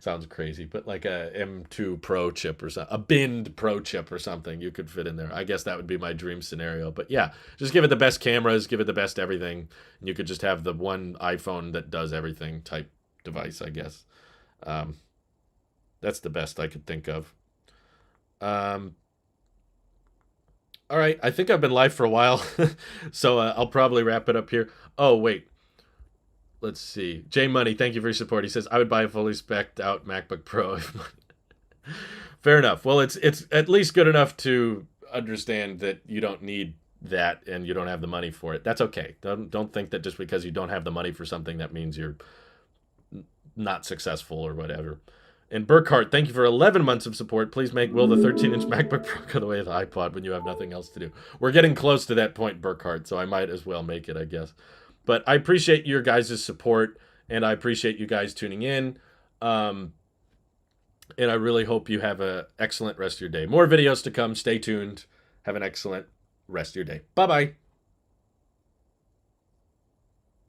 [SPEAKER 1] sounds crazy, but like a M2 Pro chip or something, a binned Pro chip or something you could fit in there. I guess that would be my dream scenario. But yeah, just give it the best cameras, give it the best everything, and you could just have the one iPhone that does everything type device, I guess. Um, that's the best I could think of. Um, all right, I think I've been live for a while, so I'll probably wrap it up here. Oh, wait. Let's see. J Money, thank you for your support. He says, I would buy a fully spec'd out MacBook Pro. Fair enough. Well, it's at least good enough to understand that you don't need that and you don't have the money for it. That's okay. Don't think that just because you don't have the money for something that means you're not successful or whatever. And Burkhart, thank you for 11 months of support. Please make Will the 13-inch MacBook Pro go the way of the iPod when you have nothing else to do. We're getting close to that point, Burkhart, so I might as well make it, I guess. But I appreciate your guys' support, and I appreciate you guys tuning in. And I really hope you have an excellent rest of your day. More videos to come. Stay tuned. Have an excellent rest of your day. Bye-bye.